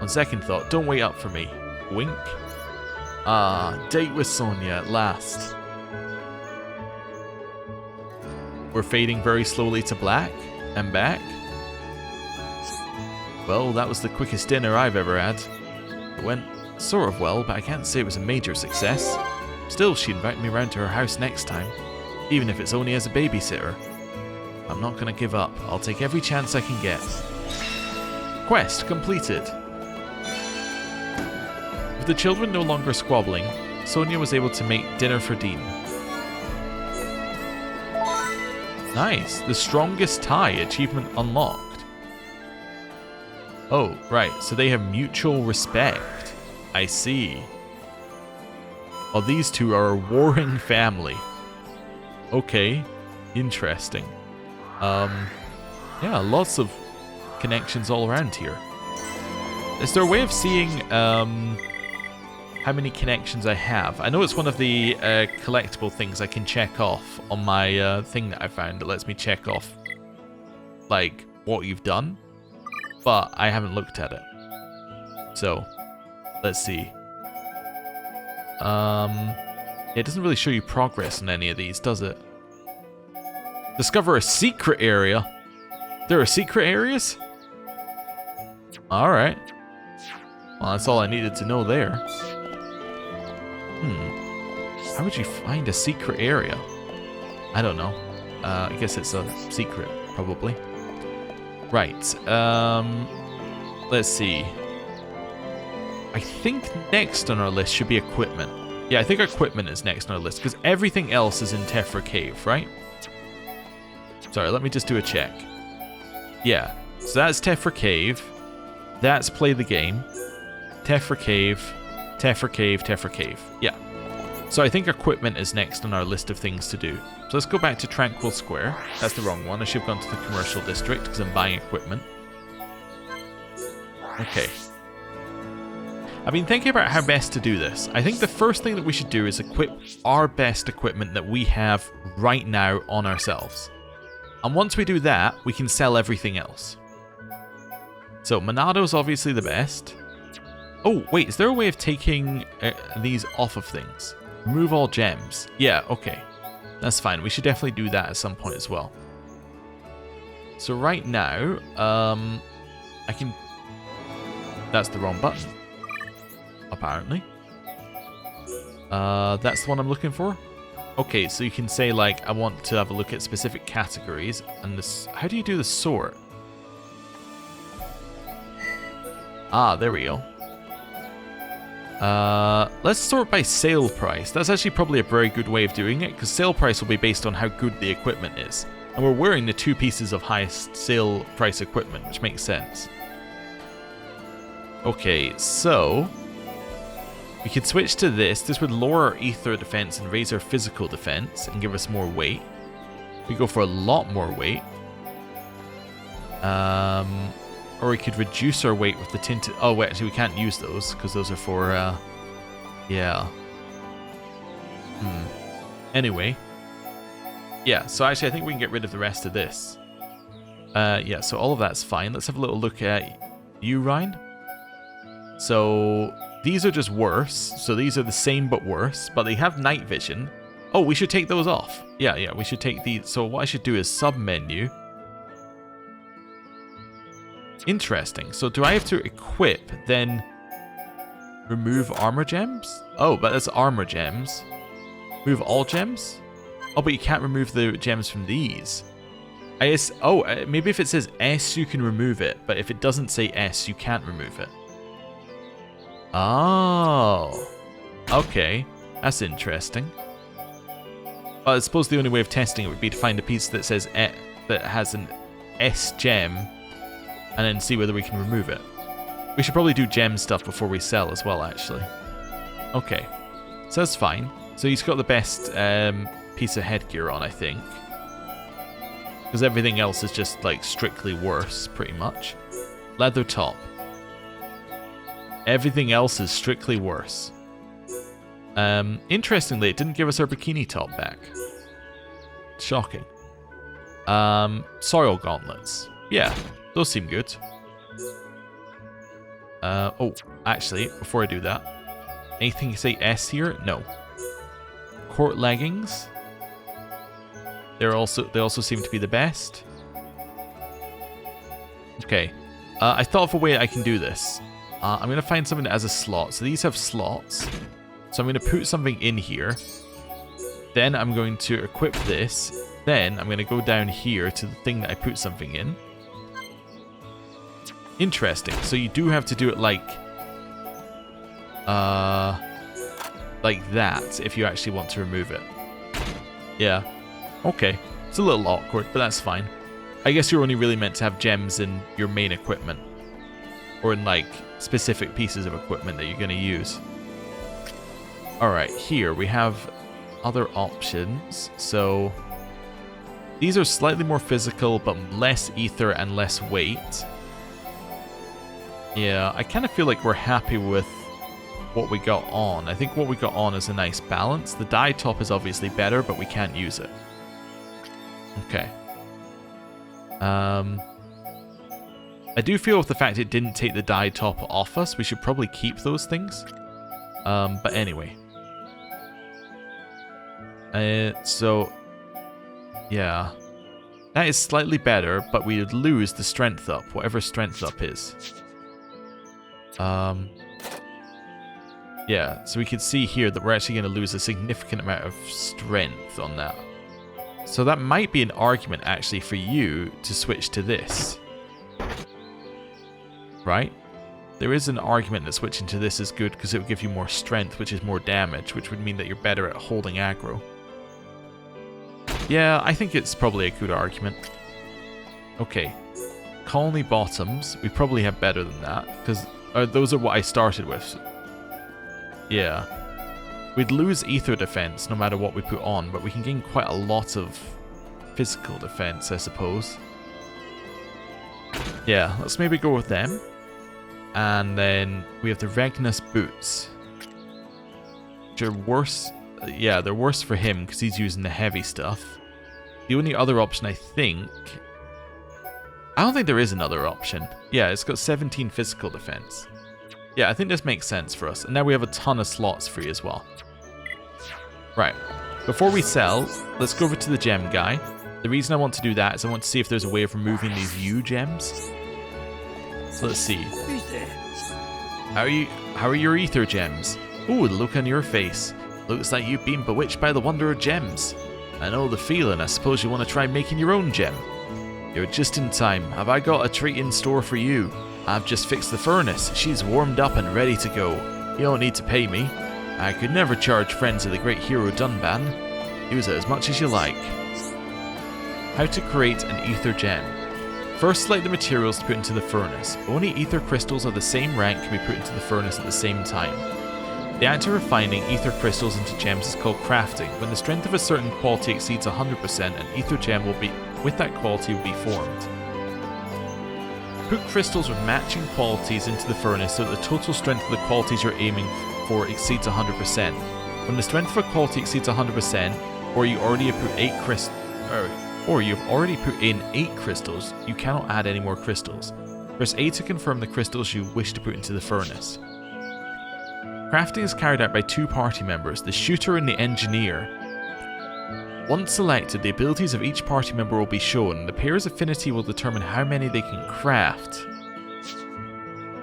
Speaker 1: On second thought, don't wait up for me. Wink. Ah, date with Sonia at last. We're fading very slowly to black and back. Well, that was the quickest dinner I've ever had. It went sort of well, but I can't say it was a major success. Still, she'd invite me around to her house next time, even if it's only as a babysitter. I'm not gonna give up. I'll take every chance I can get. Quest completed. With the children no longer squabbling, Sonia was able to make dinner for Dean. Nice. The strongest tie achievement unlocked. Oh, right. So they have mutual respect. I see. Well, these two are a warring family. Okay. Interesting. Yeah, lots of connections all around here. Is there a way of seeing how many connections I have? I know it's one of the collectible things I can check off on my thing that I found that lets me check off, like, what you've done, but I haven't looked at it. So, let's see. It doesn't really show you progress on any of these, does it? Discover a secret area. There are secret areas? Alright. Well, that's all I needed to know there. How would you find a secret area? I don't know. I guess it's a secret, probably. Right. Let's see. I think next on our list should be equipment. Yeah, I think equipment is next on our list, because everything else is in Tephra Cave, right? Sorry, let me just do a check. Yeah, so that's Tephra Cave. That's play the game. Tephra Cave, Tephra Cave, Tephra Cave. Yeah. So I think equipment is next on our list of things to do. So let's go back to Tranquil Square. That's the wrong one. I should have gone to the commercial district because I'm buying equipment. Okay. I've been thinking about how best to do this. I think the first thing that we should do is equip our best equipment that we have right now on ourselves. And once we do that, we can sell everything else. So Monado's obviously the best. Oh, wait, is there a way of taking these off of things? Remove all gems. Yeah, okay. That's fine. We should definitely do that at some point as well. So right now, I can... That's the wrong button. Apparently. That's the one I'm looking for? Okay, so you can say, like, I want to have a look at specific categories, and this... How do you do the sort? Ah, there we go. Let's sort by sale price. That's actually probably a very good way of doing it, because sale price will be based on how good the equipment is. And we're wearing the 2 pieces of highest sale price equipment, which makes sense. Okay, so... we could switch to this. This would lower our ether defense and raise our physical defense and give us more weight. We go for a lot more weight. Or we could reduce our weight with the tinted... Oh, wait, actually, we can't use those, because those are for, yeah. Anyway. Yeah, so actually, I think we can get rid of the rest of this. Yeah, so all of that's fine. Let's have a little look at you, Ryan. So, these are just worse. So these are the same but worse, but they have night vision. Oh, we should take those off. Yeah, we should take these. So what I should do is sub-menu. Interesting. So do I have to equip, then remove armor gems? Oh, but that's armor gems. Remove all gems? Oh, but you can't remove the gems from these. Maybe if it says S, you can remove it, but if it doesn't say S, you can't remove it. Oh. Okay. That's interesting. Well, I suppose the only way of testing it would be to find a piece that says that has an S gem, and then see whether we can remove it. We should probably do gem stuff before we sell as well, actually. Okay. So that's fine. So he's got the best piece of headgear on, I think. Because everything else is just, like, strictly worse, pretty much. Leather top. Everything else is strictly worse. Interestingly, it didn't give us our bikini top back. Shocking. Soil gauntlets. Yeah, those seem good. Oh, actually, before I do that, anything say S here? No. Court leggings. They also seem to be the best. Okay. I thought of a way I can do this. I'm going to find something that has a slot. So these have slots. So I'm going to put something in here. Then I'm going to equip this. Then I'm going to go down here to the thing that I put something in. Interesting. So you do have to do it like that if you actually want to remove it. Yeah. Okay. It's a little awkward, but that's fine. I guess you're only really meant to have gems in your main equipment. Or in, like, specific pieces of equipment that you're going to use. Alright, here we have other options. So these are slightly more physical, but less ether and less weight. Yeah, I kind of feel like we're happy with what we got on. I think what we got on is a nice balance. The die top is obviously better, but we can't use it. Okay. I do feel with the fact it didn't take the die top off us, we should probably keep those things. But anyway. So, yeah. That is slightly better, but we would lose the strength up, whatever strength up is. Yeah, so we can see here that we're actually going to lose a significant amount of strength on that. So that might be an argument actually for you to switch to this. Right? There is an argument that switching to this is good because it will give you more strength, which is more damage, which would mean that you're better at holding aggro. Yeah, I think it's probably a good argument. Okay. Colony bottoms, we probably have better than that, because those are what I started with. Yeah. We'd lose ether defense no matter what we put on, but we can gain quite a lot of physical defense, I suppose. Yeah, let's maybe go with them. And then we have the Regnus boots, which are worse. Yeah, they're worse for him because he's using the heavy stuff. The only other option, I don't think there is another option. Yeah, it's got 17 physical defense. Yeah, I think this makes sense for us. And now we have a ton of slots free as well. Right. Before we sell, let's go over to the gem guy. The reason I want to do that is I want to see if there's a way of removing these U gems. So let's see.
Speaker 3: Who's there?
Speaker 1: How are your ether gems? Ooh, the look on your face. Looks like you've been bewitched by the wonder of gems. I know the feeling. I suppose you want to try making your own gem. You're just in time. Have I got a treat in store for you? I've just fixed the furnace. She's warmed up and ready to go. You don't need to pay me. I could never charge friends of the great hero Dunban. Use it as much as you like. How to create an ether gem. First, select the materials to put into the furnace. Only ether crystals of the same rank can be put into the furnace at the same time. The act of refining ether crystals into gems is called crafting. When the strength of a certain quality exceeds 100%, an ether gem with that quality will be formed. Put crystals with matching qualities into the furnace so that the total strength of the qualities you're aiming for exceeds 100%. When the strength of a quality exceeds 100%, or you've already put in 8 crystals, you cannot add any more crystals. Press A to confirm the crystals you wish to put into the furnace. Crafting is carried out by 2 party members, the shooter and the engineer. Once selected, the abilities of each party member will be shown. The pair's affinity will determine how many they can craft.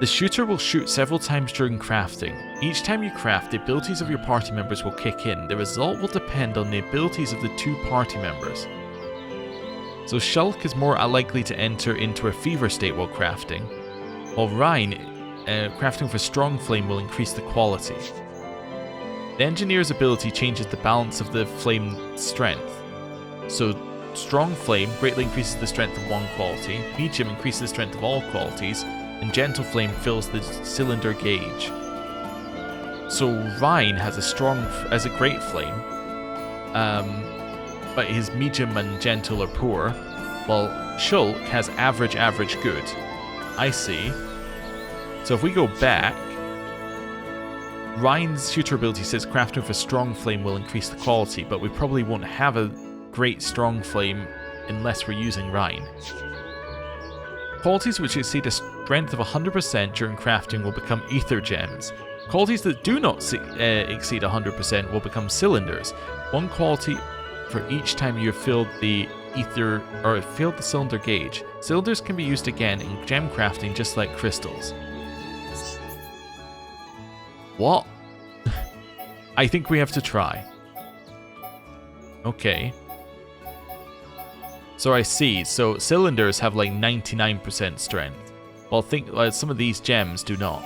Speaker 1: The shooter will shoot several times during crafting. Each time you craft, the abilities of your party members will kick in. The result will depend on the abilities of the 2 party members. So Shulk is more likely to enter into a fever state while crafting, while Rhine, crafting for strong flame will increase the quality. The engineer's ability changes the balance of the flame strength. So strong flame greatly increases the strength of one quality, medium increases the strength of all qualities, and gentle flame fills the cylinder gauge. So Rhine has a great flame, but his medium and gentle are poor, while Shulk has average good. I see. So if we go back, Rhine's shooter ability says crafting for strong flame will increase the quality, but we probably won't have a great strong flame unless we're using Rhine. Qualities which exceed a strength of 100% during crafting will become ether gems. Qualities that do not exceed 100% will become cylinders. One quality for each time you have filled the filled the cylinder gauge. Cylinders can be used again in gem crafting just like crystals. What? I think we have to try. Okay. So I see. So cylinders have like 99% strength. Well, some of these gems do not.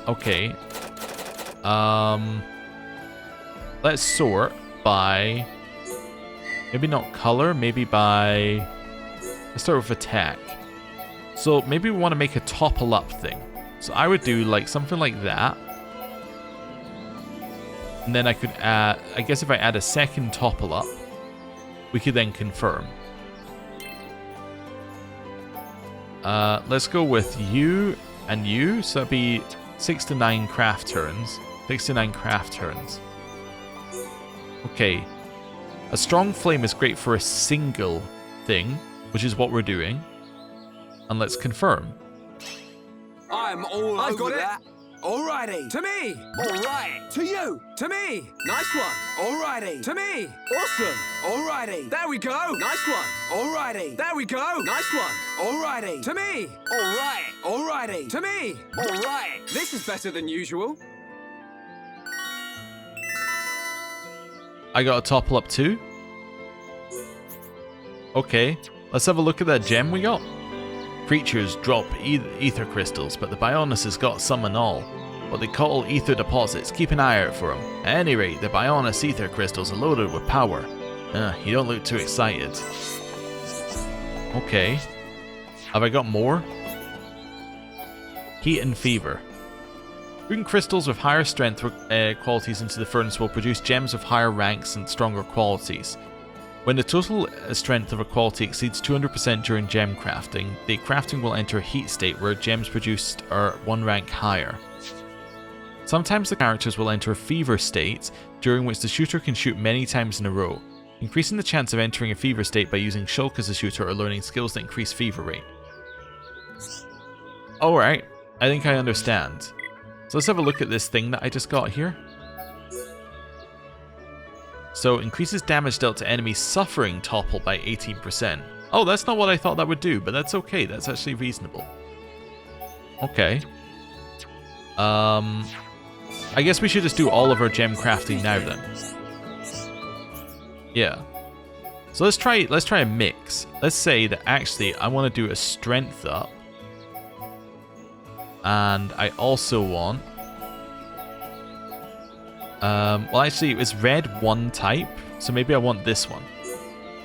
Speaker 1: Okay. Let's sort by maybe not color, maybe by, let's start with attack. So maybe we want to make a topple up thing. So I would do like something like that. And then I could add, I guess if I add a second topple up, we could then confirm. Let's go with you and you. So that'd be 6 to 9 craft turns. 6 to 9 craft turns. Okay. A strong flame is great for a single thing, which is what we're doing. And let's confirm.
Speaker 3: I'm all over that. Alrighty. To me. Alright. To you. To me. Nice one. Alrighty. To me. Awesome. Alrighty. There we go. Nice one. Alrighty. There we go. Nice one. Alrighty. To me. Alright. Alrighty. To me. Alright. This is better than usual.
Speaker 1: I got a topple up too. Okay. Let's have a look at that gem we got. Creatures drop ether crystals, but the Bionis has got some and all. What they call ether deposits. Keep an eye out for them. At any rate, the Bionis ether crystals are loaded with power. You don't look too excited. Okay. Have I got more? Heat and fever. Putting crystals with higher strength qualities into the furnace will produce gems of higher ranks and stronger qualities. When the total strength of a quality exceeds 200% during gem crafting, the crafting will enter a heat state where gems produced are 1 rank higher. Sometimes the characters will enter a fever state, during which the shooter can shoot many times in a row, increasing the chance of entering a fever state by using Shulk as a shooter or learning skills that increase fever rate. Alright, I think I understand. So let's have a look at this thing that I just got here. So, increases damage dealt to enemies suffering topple by 18%. Oh, that's not what I thought that would do, but that's okay. That's actually reasonable. Okay. I guess we should just do all of our gem crafting now then. Yeah. So let's try a mix. Let's say that actually I want to do a strength up. And I also want... well, actually, it's red one type, so maybe I want this one.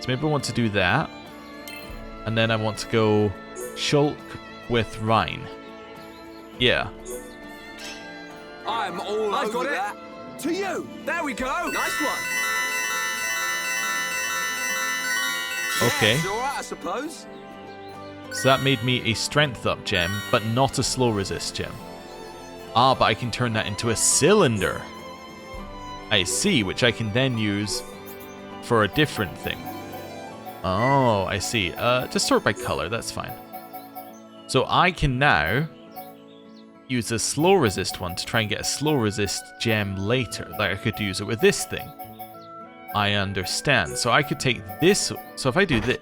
Speaker 1: So maybe I want to do that. And then I want to go Shulk with Rhine. Yeah.
Speaker 3: I'm all over that. To you. There we go. Nice one.
Speaker 1: Okay.
Speaker 3: Yeah, alright, I suppose.
Speaker 1: So that made me a strength up gem, but not a slow resist gem. Ah, but I can turn that into a cylinder. I see, which I can then use for a different thing. Oh, I see. Just sort by color, that's fine. So I can now use a slow resist one to try and get a slow resist gem later. Like I could use it with this thing. I understand. So I could take this. So if I do this.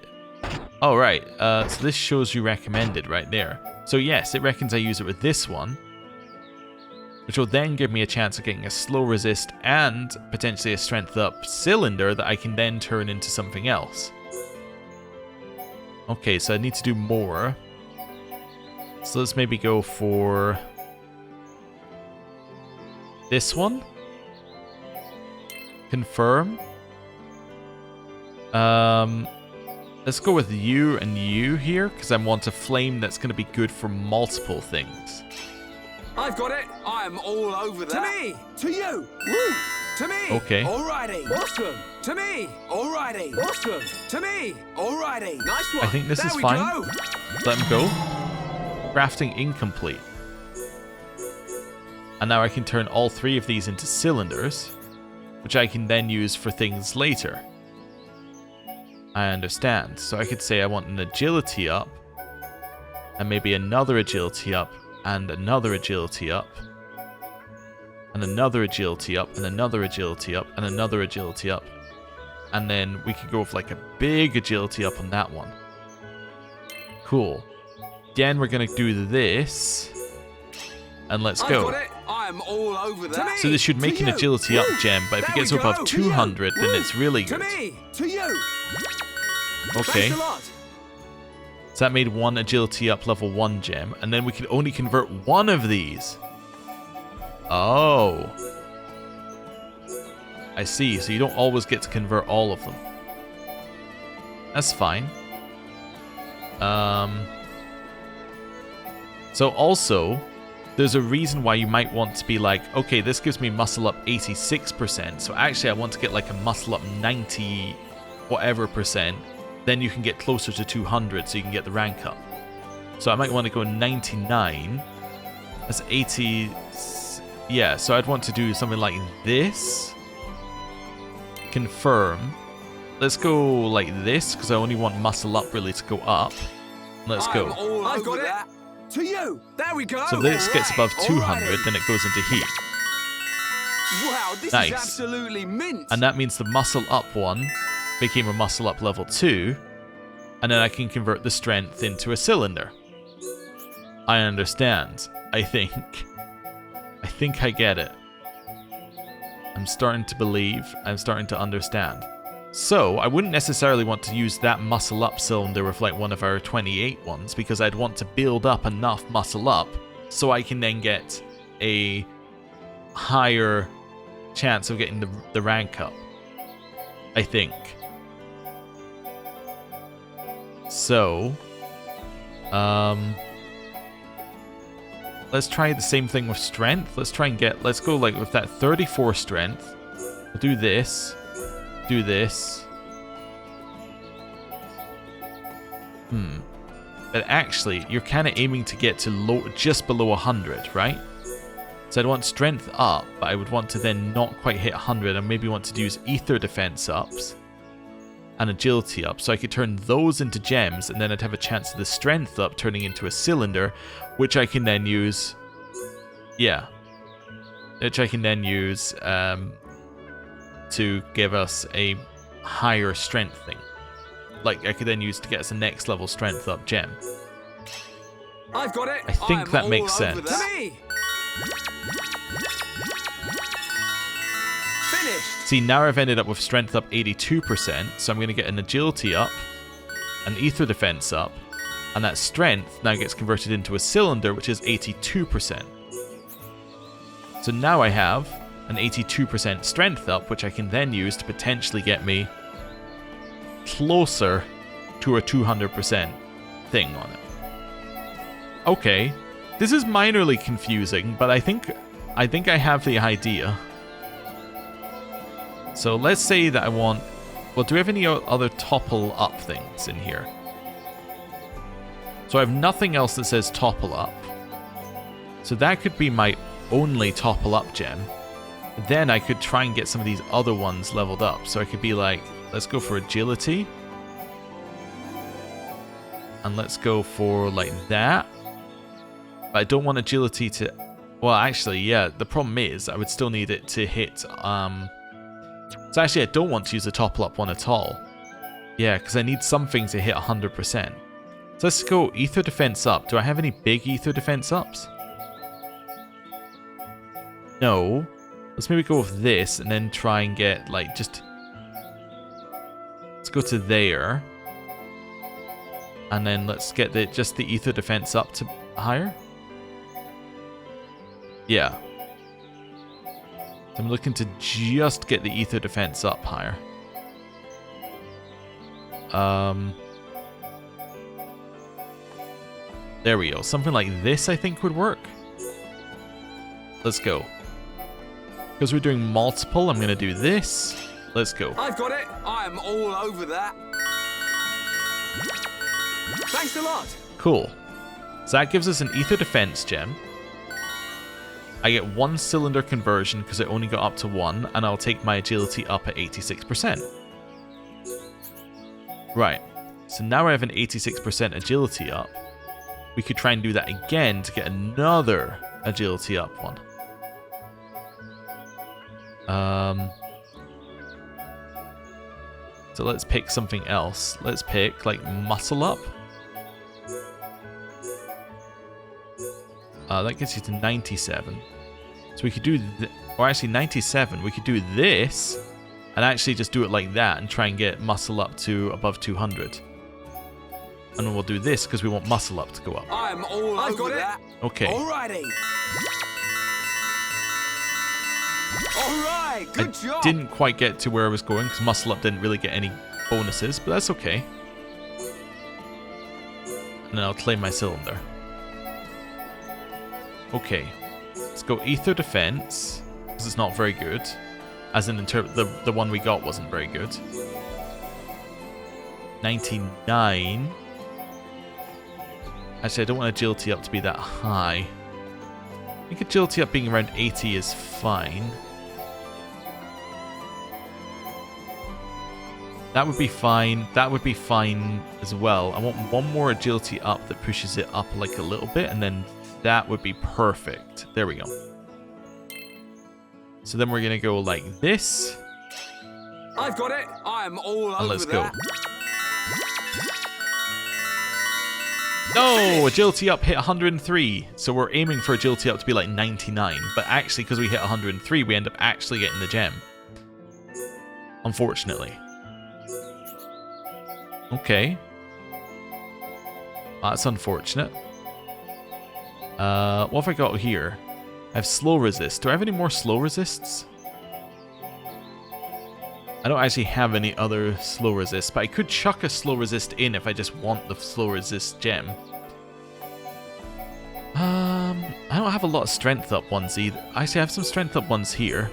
Speaker 1: Oh, right. So this shows you recommended right there. So yes, it reckons I use it with this one, which will then give me a chance of getting a slow resist and potentially a strength up cylinder that I can then turn into something else. Okay, so I need to do more. So let's maybe go for this one. Confirm. Let's go with you and you here, because I want a flame that's going to be good for multiple things.
Speaker 3: I've got it. I'm all over that. To me. To you. Woo. To me.
Speaker 1: Okay.
Speaker 3: Alrighty. Awesome. To me. Alrighty. Awesome. To me. Alrighty. Nice one.
Speaker 1: I think this
Speaker 3: there
Speaker 1: is
Speaker 3: we
Speaker 1: fine.
Speaker 3: Go.
Speaker 1: Let him go. Crafting incomplete. And now I can turn all 3 of these into cylinders, which I can then use for things later. I understand. So I could say I want an agility up, and maybe another agility up, and another agility up, and another agility up, and another agility up, and another agility up. And then we could go with like a big agility up on that one. Cool. Then we're going to do this. And let's go.
Speaker 3: Got it. I'm all over that.
Speaker 1: So this should make an agility up gem, but if it gets above 200, then it's really good.
Speaker 3: To me. To you.
Speaker 1: Okay.
Speaker 3: Thanks a lot.
Speaker 1: So that made one agility up level 1 gem, and then we can only convert one of these. Oh. I see, so you don't always get to convert all of them. That's fine. So also, there's a reason why you might want to be like, okay, this gives me muscle up 86%, so actually I want to get like a muscle up 90 whatever percent, then you can get closer to 200 so you can get the rank up. So I might want to go 99 as 80. Yeah, so I'd want to do something like this. Confirm. Let's go like this because I only want muscle up really to go up. Let's go.
Speaker 3: I've got it. To you. There we go.
Speaker 1: So this gets above 200, then it goes into heat.
Speaker 3: Wow, this
Speaker 1: Nice.
Speaker 3: is absolutely mint.
Speaker 1: And that means the muscle up one became a muscle up level 2. And then I can convert the strength into a cylinder. I understand. I think I get it. I'm starting to believe. I'm starting to understand. So, I wouldn't necessarily want to use that muscle up cylinder with like one of our 28 ones, because I'd want to build up enough muscle up so I can then get a higher chance of getting the rank up. I think. So, let's try the same thing with strength. Let's go like with that 34 strength. We'll do this. Do this. But actually, you're kind of aiming to get to just below 100, right? So I'd want strength up, but I would want to then not quite hit 100 and maybe want to use ether defense ups and agility up. So I could turn those into gems, and then I'd have a chance of the strength up turning into a cylinder, which I can then use... Yeah. Which I can then use... to give us a higher strength thing. Like, I could then use to get us a next level strength up gem.
Speaker 3: I've got it.
Speaker 1: I think that makes sense.
Speaker 3: To me. Finished.
Speaker 1: See, now I've ended up with strength up 82%, so I'm going to get an agility up, an ether defense up, and that strength now gets converted into a cylinder, which is 82%. So now I have an 82% strength up, which I can then use to potentially get me closer to a 200% thing on it. Okay, this is minorly confusing, but I think I have the idea. So let's say that I want... Well, do we have any other topple up things in here? So I have nothing else that says topple up. So that could be my only topple up gem. Then I could try and get some of these other ones leveled up. So I could be like, let's go for agility. And let's go for like that. But I don't want agility to... Well, actually, yeah, the problem is I would still need it to hit... So actually, I don't want to use the topple up one at all. Yeah, because I need something to hit 100%. So let's go ether defense up. Do I have any big ether defense ups? No. Let's maybe go with this and then try and get, like, just... Let's go to there. And then let's get just the ether defense up to higher. Yeah. So I'm looking to just get the ether defense up higher. There we go. Something like this I think would work. Let's go. Because we're doing multiple, I'm going to do this. Let's go.
Speaker 3: I've got it. I'm all over that. Thanks a lot.
Speaker 1: Cool. So that gives us an ether defense gem. I get 1 cylinder conversion because I only got up to 1, and I'll take my agility up at 86%. Right. So now I have an 86% agility up. We could try and do that again to get another agility up one. So let's pick something else. Let's pick like muscle up. That gets you to 97. So we could do, or actually 97. We could do this and actually just do it like that and try and get muscle up to above 200. And then we'll do this because we want muscle up to go up.
Speaker 3: I'm all over that.
Speaker 1: Okay.
Speaker 3: Alrighty. Alright, good job.
Speaker 1: Didn't quite get to where I was going because muscle up didn't really get any bonuses, but that's okay. And then I'll claim my cylinder. Okay. Let's go Ether Defense, because it's not very good. As in the one we got wasn't very good. 99. Actually, I don't want Agility up to be that high. I think Agility up being around 80 is fine. That would be fine. That would be fine as well. I want one more Agility up that pushes it up like a little bit, and then that would be perfect. There we go. So then we're going to go like this.
Speaker 3: I've got it. I'm all over
Speaker 1: Let's
Speaker 3: that.
Speaker 1: go. No! Agility up hit 103. So we're aiming for Agility up to be like 99. But actually, because we hit 103, we end up actually getting the gem. Unfortunately. Okay. That's unfortunate. What have I got here? I have slow resist. Do I have any more slow resists? I don't actually have any other slow resist, but I could chuck a slow resist in if I just want the slow resist gem. I don't have a lot of strength up ones either. Actually, I have some strength up ones here.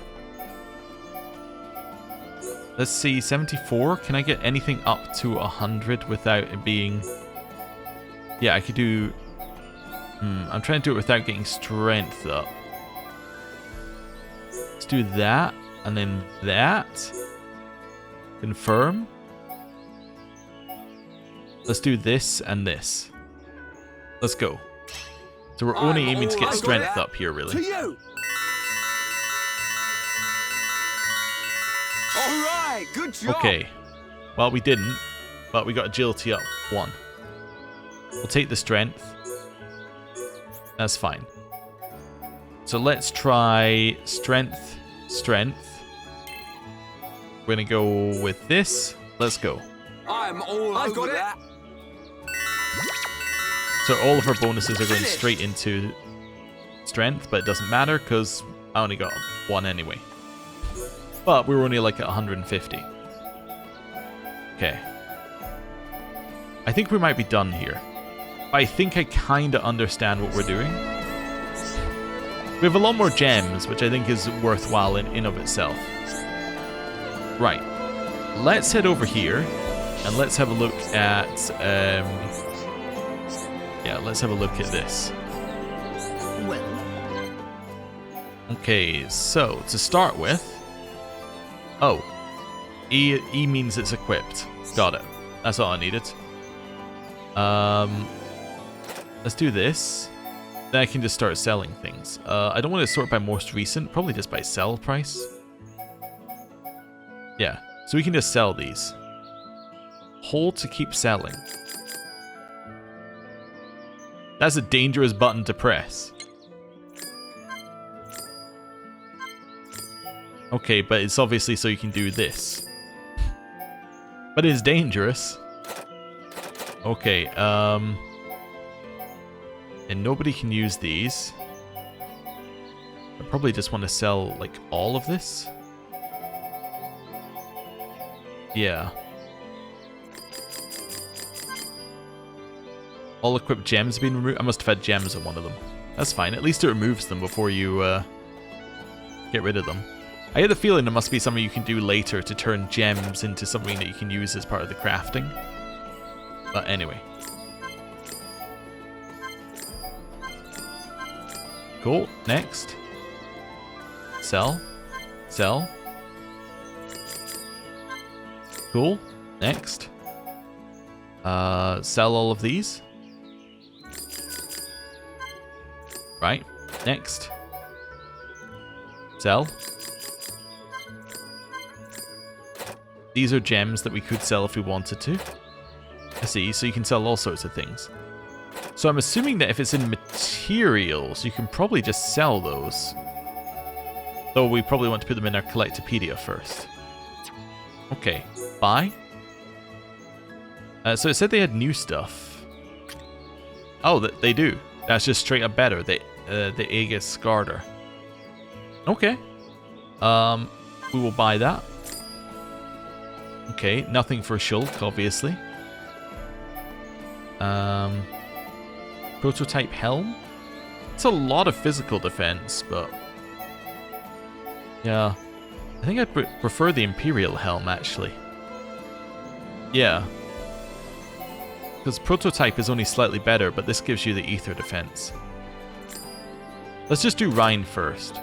Speaker 1: Let's see, 74. Can I get anything up to 100 without it being... Yeah, I could do... I'm trying to do it without getting strength up. Let's do that, and then that. Confirm. Let's do this and this. Let's go. So we're only aiming to get strength up here, really.
Speaker 3: To you. All right, good job.
Speaker 1: Okay. Well, we didn't, but we got agility up 1. We'll take the strength. That's fine. So let's try strength, strength. We're gonna go with this. Let's go.
Speaker 3: I'm all over that.
Speaker 1: So all of our bonuses are going straight into strength, but it doesn't matter because I only got 1 anyway. But we were only like at 150. Okay. I think we might be done here. I think I kind of understand what we're doing. We have a lot more gems, which I think is worthwhile in of itself. Right. Let's head over here, and let's have a look at... yeah, let's have a look at this. Okay, so to start with... Oh. E means it's equipped. Got it. That's all I needed. Let's do this. Then I can just start selling things. I don't want to sort by most recent. Probably just by sell price. Yeah. So we can just sell these. Hold to keep selling. That's a dangerous button to press. Okay, but it's obviously so you can do this. But it's dangerous. Okay, and nobody can use these. I probably just want to sell, like, all of this. Yeah. All equipped gems have been removed. I must have had gems on one of them. That's fine. At least it removes them before you get rid of them. I had the feeling there must be something you can do later to turn gems into something that you can use as part of the crafting. But anyway. Cool. Next. Sell. Sell. Cool. Next. Sell all of these. Right. Next. Sell. These are gems that we could sell if we wanted to. I see, so you can sell all sorts of things. So I'm assuming that if it's in materials, you can probably just sell those. Though we probably want to put them in our Collectopedia first. Okay, buy. So it said they had new stuff. Oh, they do. That's just straight up better. The Aegis Garter. Okay. We will buy that. Okay, nothing for Shulk, obviously. Prototype helm. It's a lot of physical defense, but yeah, I think I prefer the Imperial Helm actually. Yeah, because Prototype is only slightly better, but this gives you the Ether defense. Let's just do Rhine first.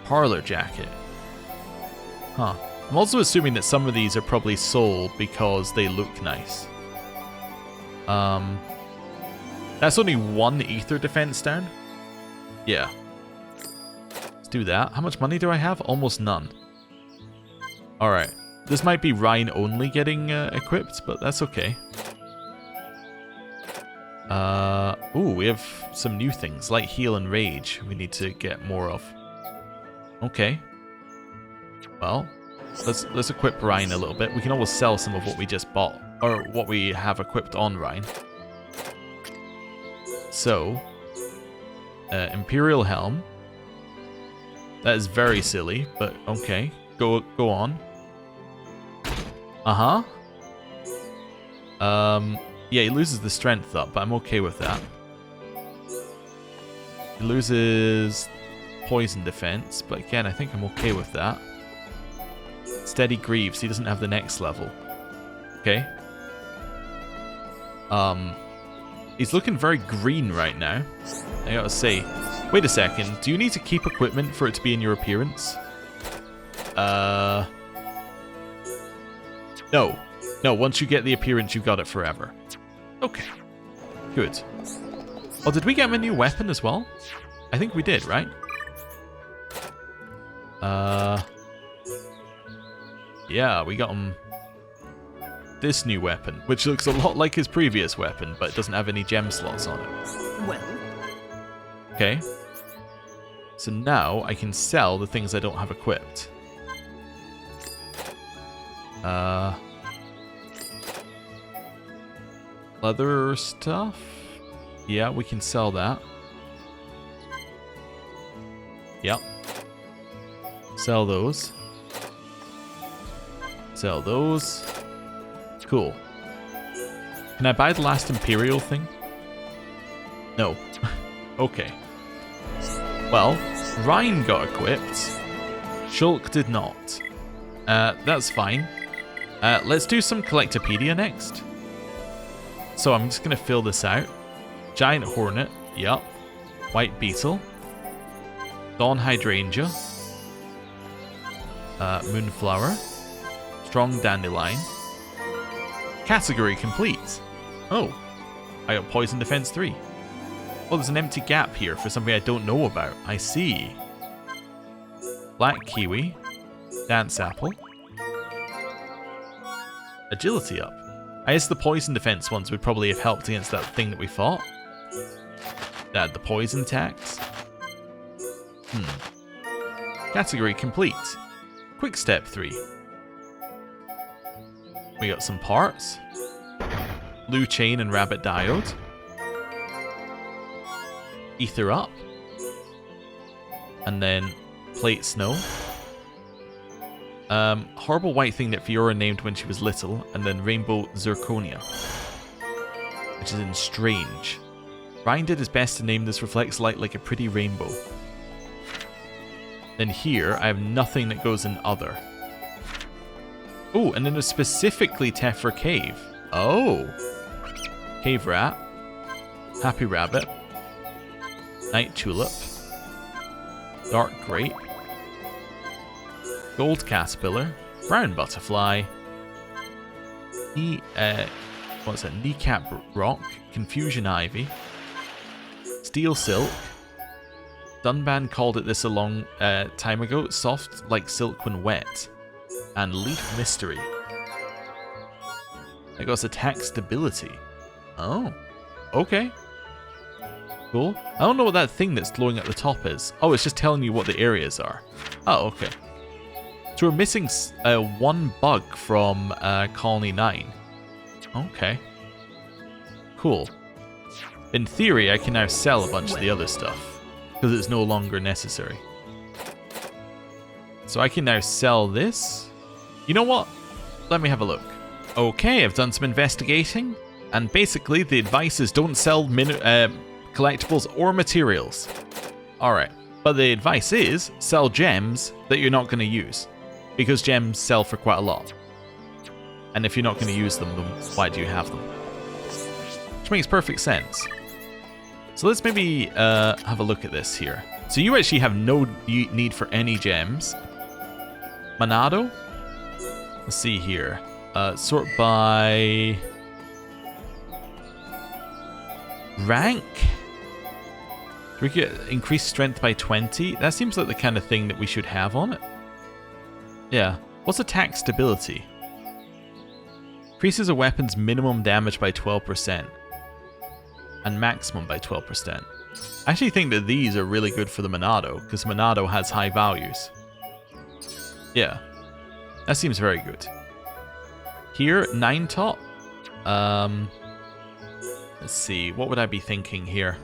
Speaker 1: Parlor Jacket. Huh. I'm also assuming that some of these are probably sold because they look nice. That's only one Ether defense down. Yeah. Let's do that. How much money do I have? Almost none. Alright. This might be Rhine only getting equipped, but that's okay. Ooh, we have some new things, like Heal and Rage we need to get more of. Okay. Well, let's equip Rhine a little bit. We can always sell some of what we just bought, or what we have equipped on Rhine. So, Imperial Helm. That is very silly, but okay. Go on. Uh-huh. Yeah, he loses the strength up, but I'm okay with that. He loses poison defense, but again, I think I'm okay with that. Steady Greaves, he doesn't have the next level. Okay. He's looking very green right now. I gotta say. Wait a second, do you need to keep equipment for it to be in your appearance? No. No, once you get the appearance, you got it forever. Okay. Good. Oh, did we get him a new weapon as well? I think we did, right? Yeah, we got him this new weapon, which looks a lot like his previous weapon, but it doesn't have any gem slots on it.
Speaker 3: Well.
Speaker 1: Okay. So now I can sell the things I don't have equipped. Leather stuff? Yeah, we can sell that. Yep. Sell those. Sell those. Cool. Can I buy the last Imperial thing? No. Okay. Well, Rhine got equipped. Shulk did not. That's fine. Let's do some Collectopedia next. So I'm just going to fill this out. Giant Hornet. Yup. White Beetle. Dawn Hydrangea. Moonflower. Strong Dandelion. Category complete. Oh. I got Poison Defense 3. Oh, there's an empty gap here for something I don't know about. I see. Black Kiwi. Dance Apple. Agility up. I guess the Poison Defense ones would probably have helped against that thing that we fought. That the Poison tax. Category complete. Quick Step 3. We got some parts. Blue Chain and Rabbit Diode. Ether up. And then Plate Snow. Horrible white thing that Fiora named when she was little, and then Rainbow Zirconia, which is in Strange. Ryan did his best to name this reflects light like a pretty rainbow. Then here, I have nothing that goes in Other. Oh, and then there's specifically Tephra Cave. Oh! Cave Rat. Happy Rabbit. Night Tulip. Dark Grape. Gold Caterpillar, Brown Butterfly, what's that? Kneecap Rock, Confusion Ivy, Steel Silk. Dunban called it this a long time ago. Soft like silk when wet, and Leaf Mystery. It got attack stability. Oh, okay, cool. I don't know what that thing that's glowing at the top is. Oh, it's just telling you what the areas are. Oh, okay. So we're missing one bug from Colony 9. Okay. Cool. In theory, I can now sell a bunch of the other stuff, because it's no longer necessary. So I can now sell this. You know what? Let me have a look. Okay, I've done some investigating, and basically the advice is don't sell collectibles or materials. Alright, but the advice is sell gems that you're not going to use, because gems sell for quite a lot. And if you're not going to use them, then why do you have them? Which makes perfect sense. So let's maybe have a look at this here. So you actually have no need for any gems. Monado? Let's see here. Sort by rank? We get increased strength by 20. That seems like the kind of thing that we should have on it. Yeah. What's attack stability? Increases a weapon's minimum damage by 12% and maximum by 12%. I actually think that these are really good for the Monado, because Monado has high values. Yeah. That seems very good. Here, 9 top. Let's see, what would I be thinking here?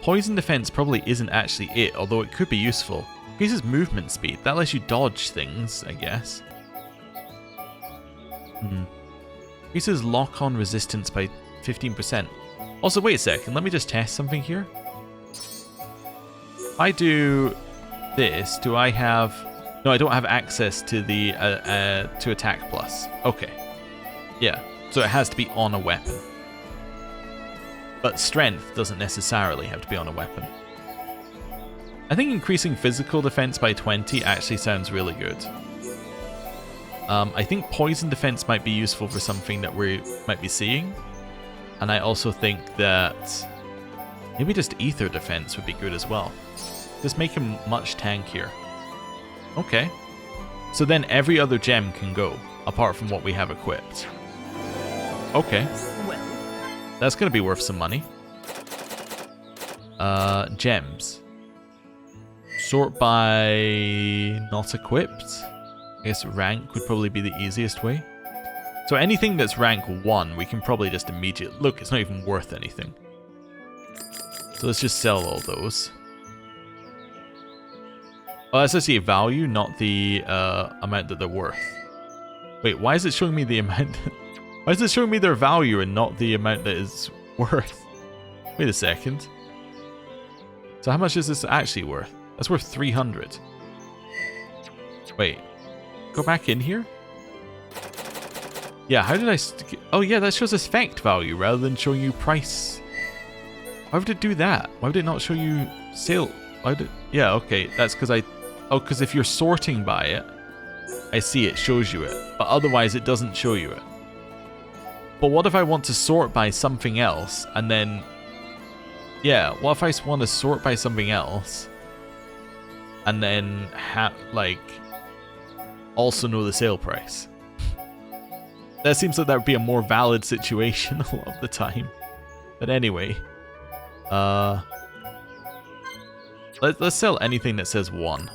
Speaker 1: Poison defense probably isn't actually it, although it could be useful. Increases movement speed. That lets you dodge things, I guess. Increases lock-on resistance by 15%. Also, wait a second. Let me just test something here. If I do this, do I have... No, I don't have access to the to attack plus. Okay. Yeah, so it has to be on a weapon. But strength doesn't necessarily have to be on a weapon. I think increasing physical defense by 20 actually sounds really good. I think poison defense might be useful for something that we might be seeing. And I also think that maybe just ether defense would be good as well. Just make him much tankier. Okay. So then every other gem can go, apart from what we have equipped. Okay. That's going to be worth some money. Gems. Sort by not equipped. I guess rank would probably be the easiest way. So anything that's rank 1, we can probably just immediately... Look, it's not even worth anything. So let's just sell all those. Oh, that's actually a value, not the amount that they're worth. Wait, why is it showing me the amount... Why is it showing me their value and not the amount that is worth? Wait a second. So how much is this actually worth? That's worth 300. Wait. Go back in here? Yeah, how did I... Oh yeah, that shows effect value rather than showing you price. Why would it do that? Why would it not show you sale? Why would it... Yeah, okay, that's because I... Oh, because if you're sorting by it, I see it shows you it. But otherwise it doesn't show you it. But what if I want to sort by something else and then... Yeah, what if I want to sort by something else and then also know the sale price? That seems like that would be a more valid situation a lot of the time. But anyway, let's sell anything that says 1.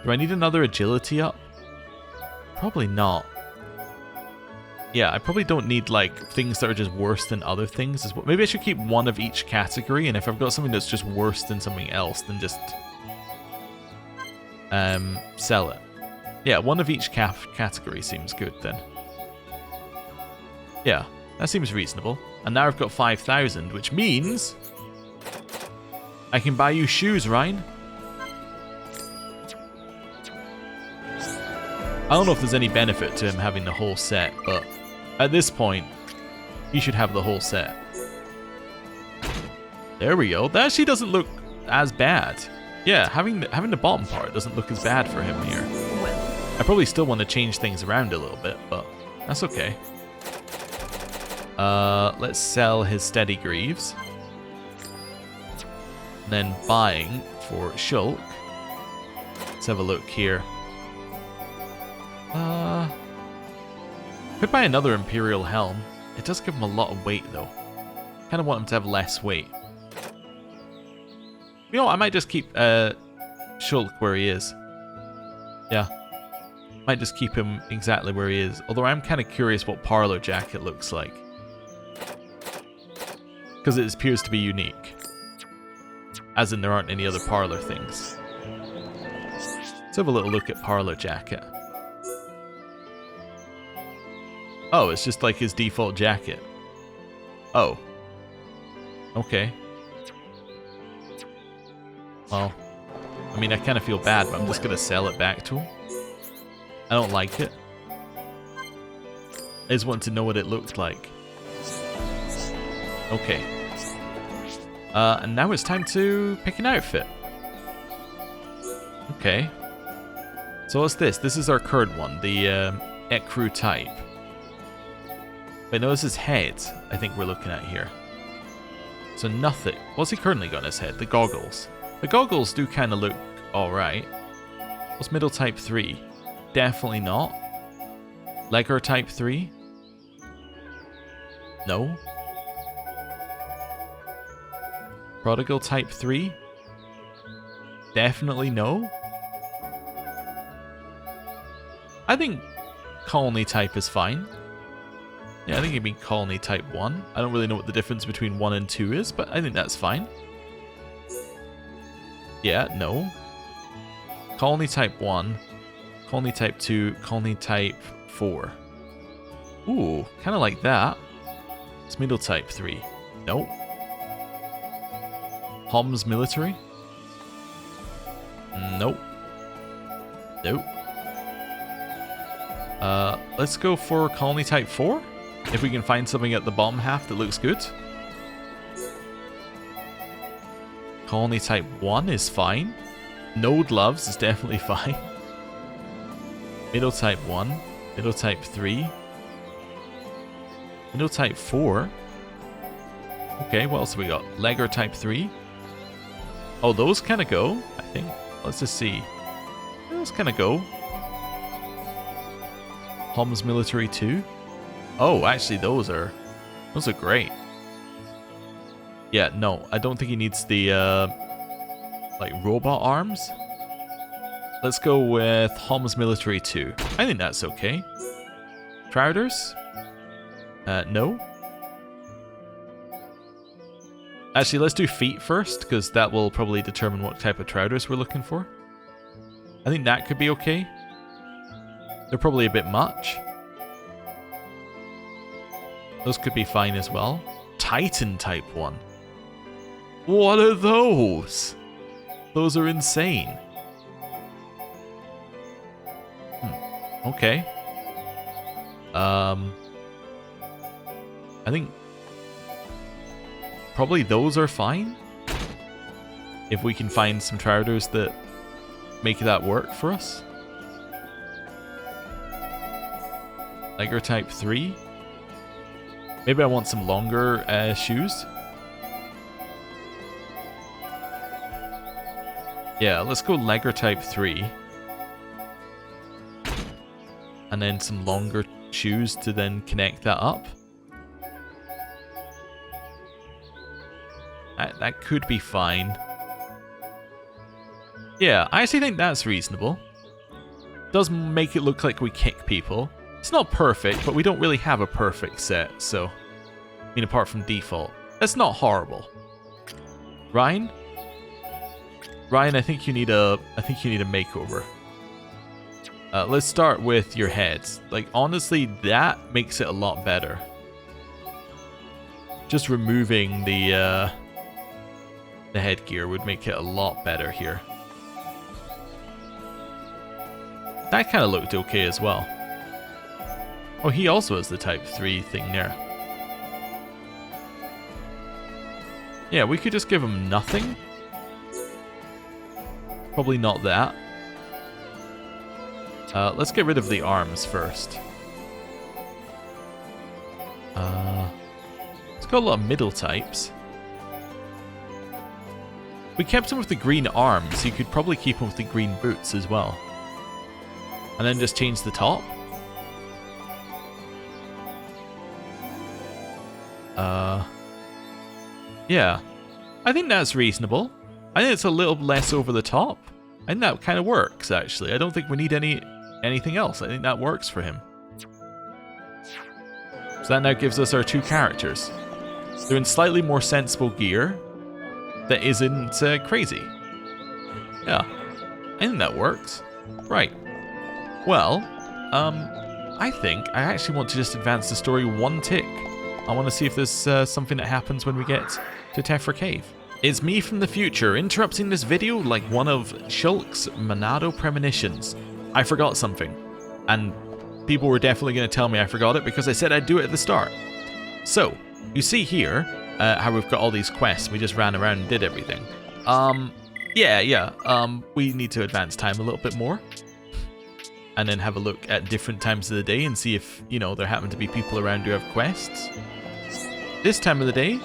Speaker 1: Do I need another agility up? Probably not. Yeah, I probably don't need like things that are just worse than other things. Maybe I should keep 1 of each category, and if I've got something that's just worse than something else, then just sell it. Yeah, 1 of each category seems good then. Yeah, that seems reasonable. And now I've got 5,000, which means I can buy you shoes, Ryan. I don't know if there's any benefit to him having the whole set, but at this point, he should have the whole set. There we go. That actually doesn't look as bad. Yeah, having the bottom part doesn't look as bad for him here. I probably still want to change things around a little bit, but that's okay. Let's sell his steady greaves. And then buying for Shulk. Let's have a look here. Could buy another Imperial Helm. It does give him a lot of weight though. Kind of want him to have less weight. You know what, I might just keep Shulk where he is. Yeah. Might just keep him exactly where he is. Although I'm kind of curious what Parlor Jacket looks like. Because it appears to be unique. As in there aren't any other Parlor things. Let's have a little look at Parlor Jacket. Oh, it's just like his default jacket. Oh. Okay. Well, I mean, I kind of feel bad, but I'm just going to sell it back to him. I don't like it. I just want to know what it looked like. Okay. And now it's time to pick an outfit. Okay. So what's this? This is our current one, the Ecru type. Wait, no, this is head, I think we're looking at here. So nothing. What's he currently got on his head? The goggles. The goggles do kind of look alright. What's middle type 3? Definitely not. Legger type 3? No. Prodigal type 3? Definitely no. I think colony type is fine. Yeah, I think it'd be colony type 1. I don't really know what the difference between 1 and 2 is, but I think that's fine. Yeah, no. Colony type 1, colony type 2, colony type 4. Ooh, kind of like that. It's middle type 3. Nope. Homs military? Nope. Nope. Let's go for colony type 4. If we can find something at the bottom half that looks good. Colony type 1 is fine. No gloves is definitely fine. Middle type 1. Middle type 3. Middle type 4. Okay, what else have we got? Legger type 3. Oh, those kind of go, I think. Let's just see. Those kind of go. Homs military 2. Oh, actually, those are great. Yeah, no, I don't think he needs the like robot arms. Let's go with Homs military 2. I think that's okay. Trouders? No. Actually, let's do feet first, because that will probably determine what type of trouders we're looking for. I think that could be okay. They're probably a bit much. Those could be fine as well. Titan type 1. What are those? Those are insane. Okay. I think probably those are fine. If we can find some trouders that make that work for us. Legger type 3. Maybe I want some longer shoes. Yeah, let's go Legger type 3. And then some longer shoes to then connect that up. That could be fine. Yeah, I actually think that's reasonable. Does make it look like we kick people. It's not perfect, but we don't really have a perfect set, so... I mean, apart from default. That's not horrible. Ryan? Ryan, I think you need a makeover. Let's start with your heads. Like, honestly, that makes it a lot better. Just removing the headgear would make it a lot better here. That kind of looked okay as well. Oh, he also has the type 3 thing there. Yeah, we could just give him nothing. Probably not that. Let's get rid of the arms first. It's got a lot of middle types. If we kept him with the green arms, you could probably keep him with the green boots as well. And then just change the top. Yeah. I think that's reasonable. I think it's a little less over the top. I think that kind of works, actually. I don't think we need anything else. I think that works for him. So that now gives us our two characters. They're in slightly more sensible gear that isn't crazy. Yeah. I think that works. Right. Well, I think I actually want to just advance the story one tick. I want to see if there's something that happens when we get to Tephra Cave. It's me from the future, interrupting this video like one of Shulk's Monado premonitions. I forgot something, and people were definitely going to tell me I forgot it because I said I'd do it at the start. So, you see here how we've got all these quests. We just ran around and did everything. We need to advance time a little bit more. And then have a look at different times of the day and see if, you know, there happen to be people around who have quests. This time of the day,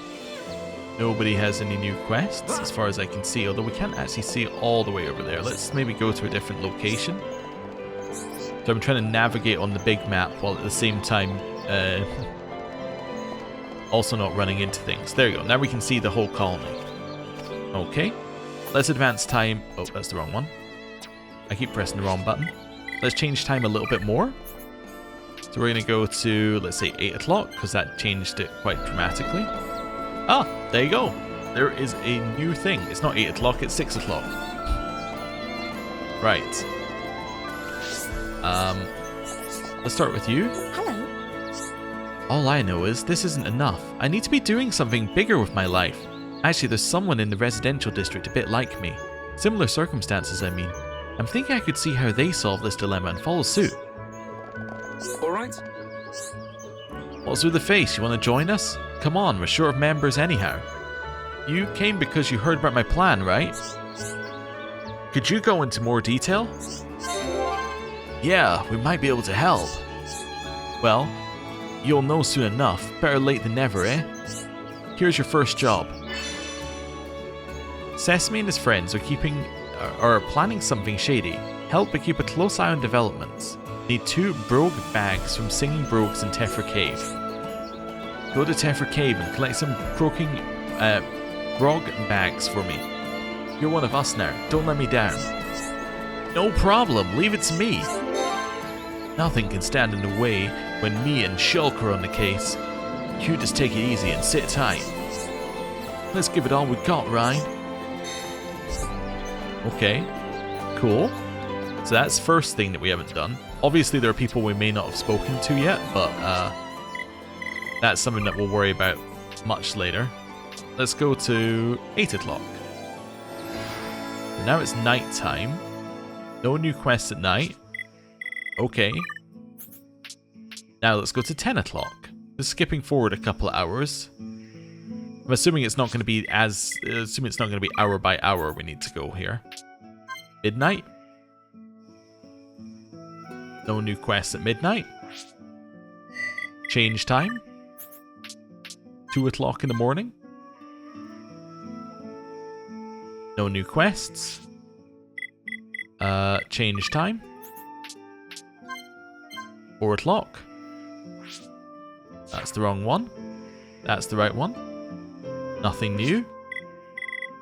Speaker 1: nobody has any new quests as far as I can see, although we can't actually see all the way over there. Let's maybe go to a different location. So I'm trying to navigate on the big map while at the same time also not running into things. There you go. Now we can see the whole colony. Okay. Let's advance time. Oh, that's the wrong one. I keep pressing the wrong button. Let's change time a little bit more. So we're going to go to, let's say, 8 o'clock, because that changed it quite dramatically. Ah, there you go. There is a new thing. It's not 8 o'clock, it's 6 o'clock. Right. Let's start with you.
Speaker 2: Hello.
Speaker 1: All I know is this isn't enough. I need to be doing something bigger with my life. Actually, there's someone in the residential district a bit like me. Similar circumstances, I mean. I'm thinking I could see how they solve this dilemma and follow suit.
Speaker 3: Alright.
Speaker 1: What's with the face? You want to join us? Come on, we're short of members anyhow. You came because you heard about my plan, right? Could you go into more detail? Yeah, we might be able to help. Well, you'll know soon enough. Better late than never, eh? Here's your first job. Sesame and his friends are planning something shady. Help but keep a close eye on developments. Need 2 brogue bags from Singing Brogues in Tephra Cave. Go to Tephra Cave and collect some brogue bags for me. You're one of us now. Don't let me down. No problem. Leave it to me. Nothing can stand in the way when me and Shulk are on the case. You just take it easy and sit tight. Let's give it all we got, right? Okay, cool. So that's the first thing that we haven't done. Obviously there are people we may not have spoken to yet, but that's something that we'll worry about much later. Let's go to 8 o'clock. Now it's night time. No new quests at night. Okay. Now let's go to 10 o'clock. Just skipping forward a couple of hours. I'm assuming it's not going to be hour by hour we need to go here. Midnight. No new quests at midnight. Change time. 2 o'clock in the morning. No new quests. Change time. 4 o'clock. That's the wrong one. That's the right one. Nothing new.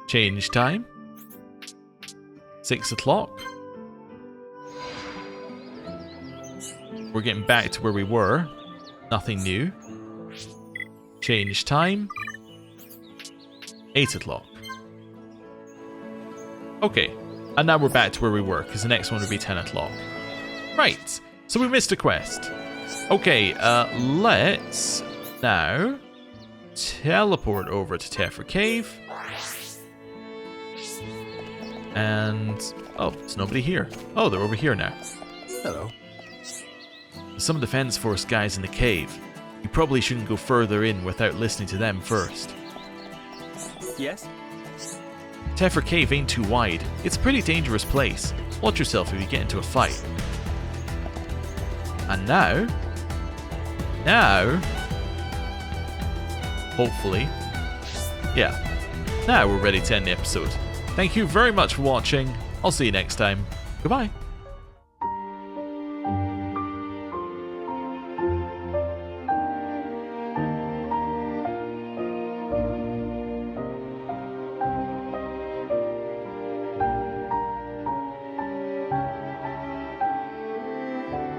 Speaker 1: Change time. 6 o'clock. We're getting back to where we were. Nothing new. Change time. 8 o'clock. Okay. And now we're back to where we were, because the next one would be 10 o'clock. Right. So we missed a quest. Okay, let's now teleport over to Tephra Cave. And... oh, there's nobody here. Oh, they're over here now.
Speaker 3: Hello.
Speaker 1: There's some Defense Force guys in the cave. You probably shouldn't go further in without listening to them first.
Speaker 3: Yes?
Speaker 1: Tephra Cave ain't too wide. It's a pretty dangerous place. Watch yourself if you get into a fight. And now, hopefully, now we're ready to end the episode. Thank you very much for watching. I'll see you next time. Goodbye.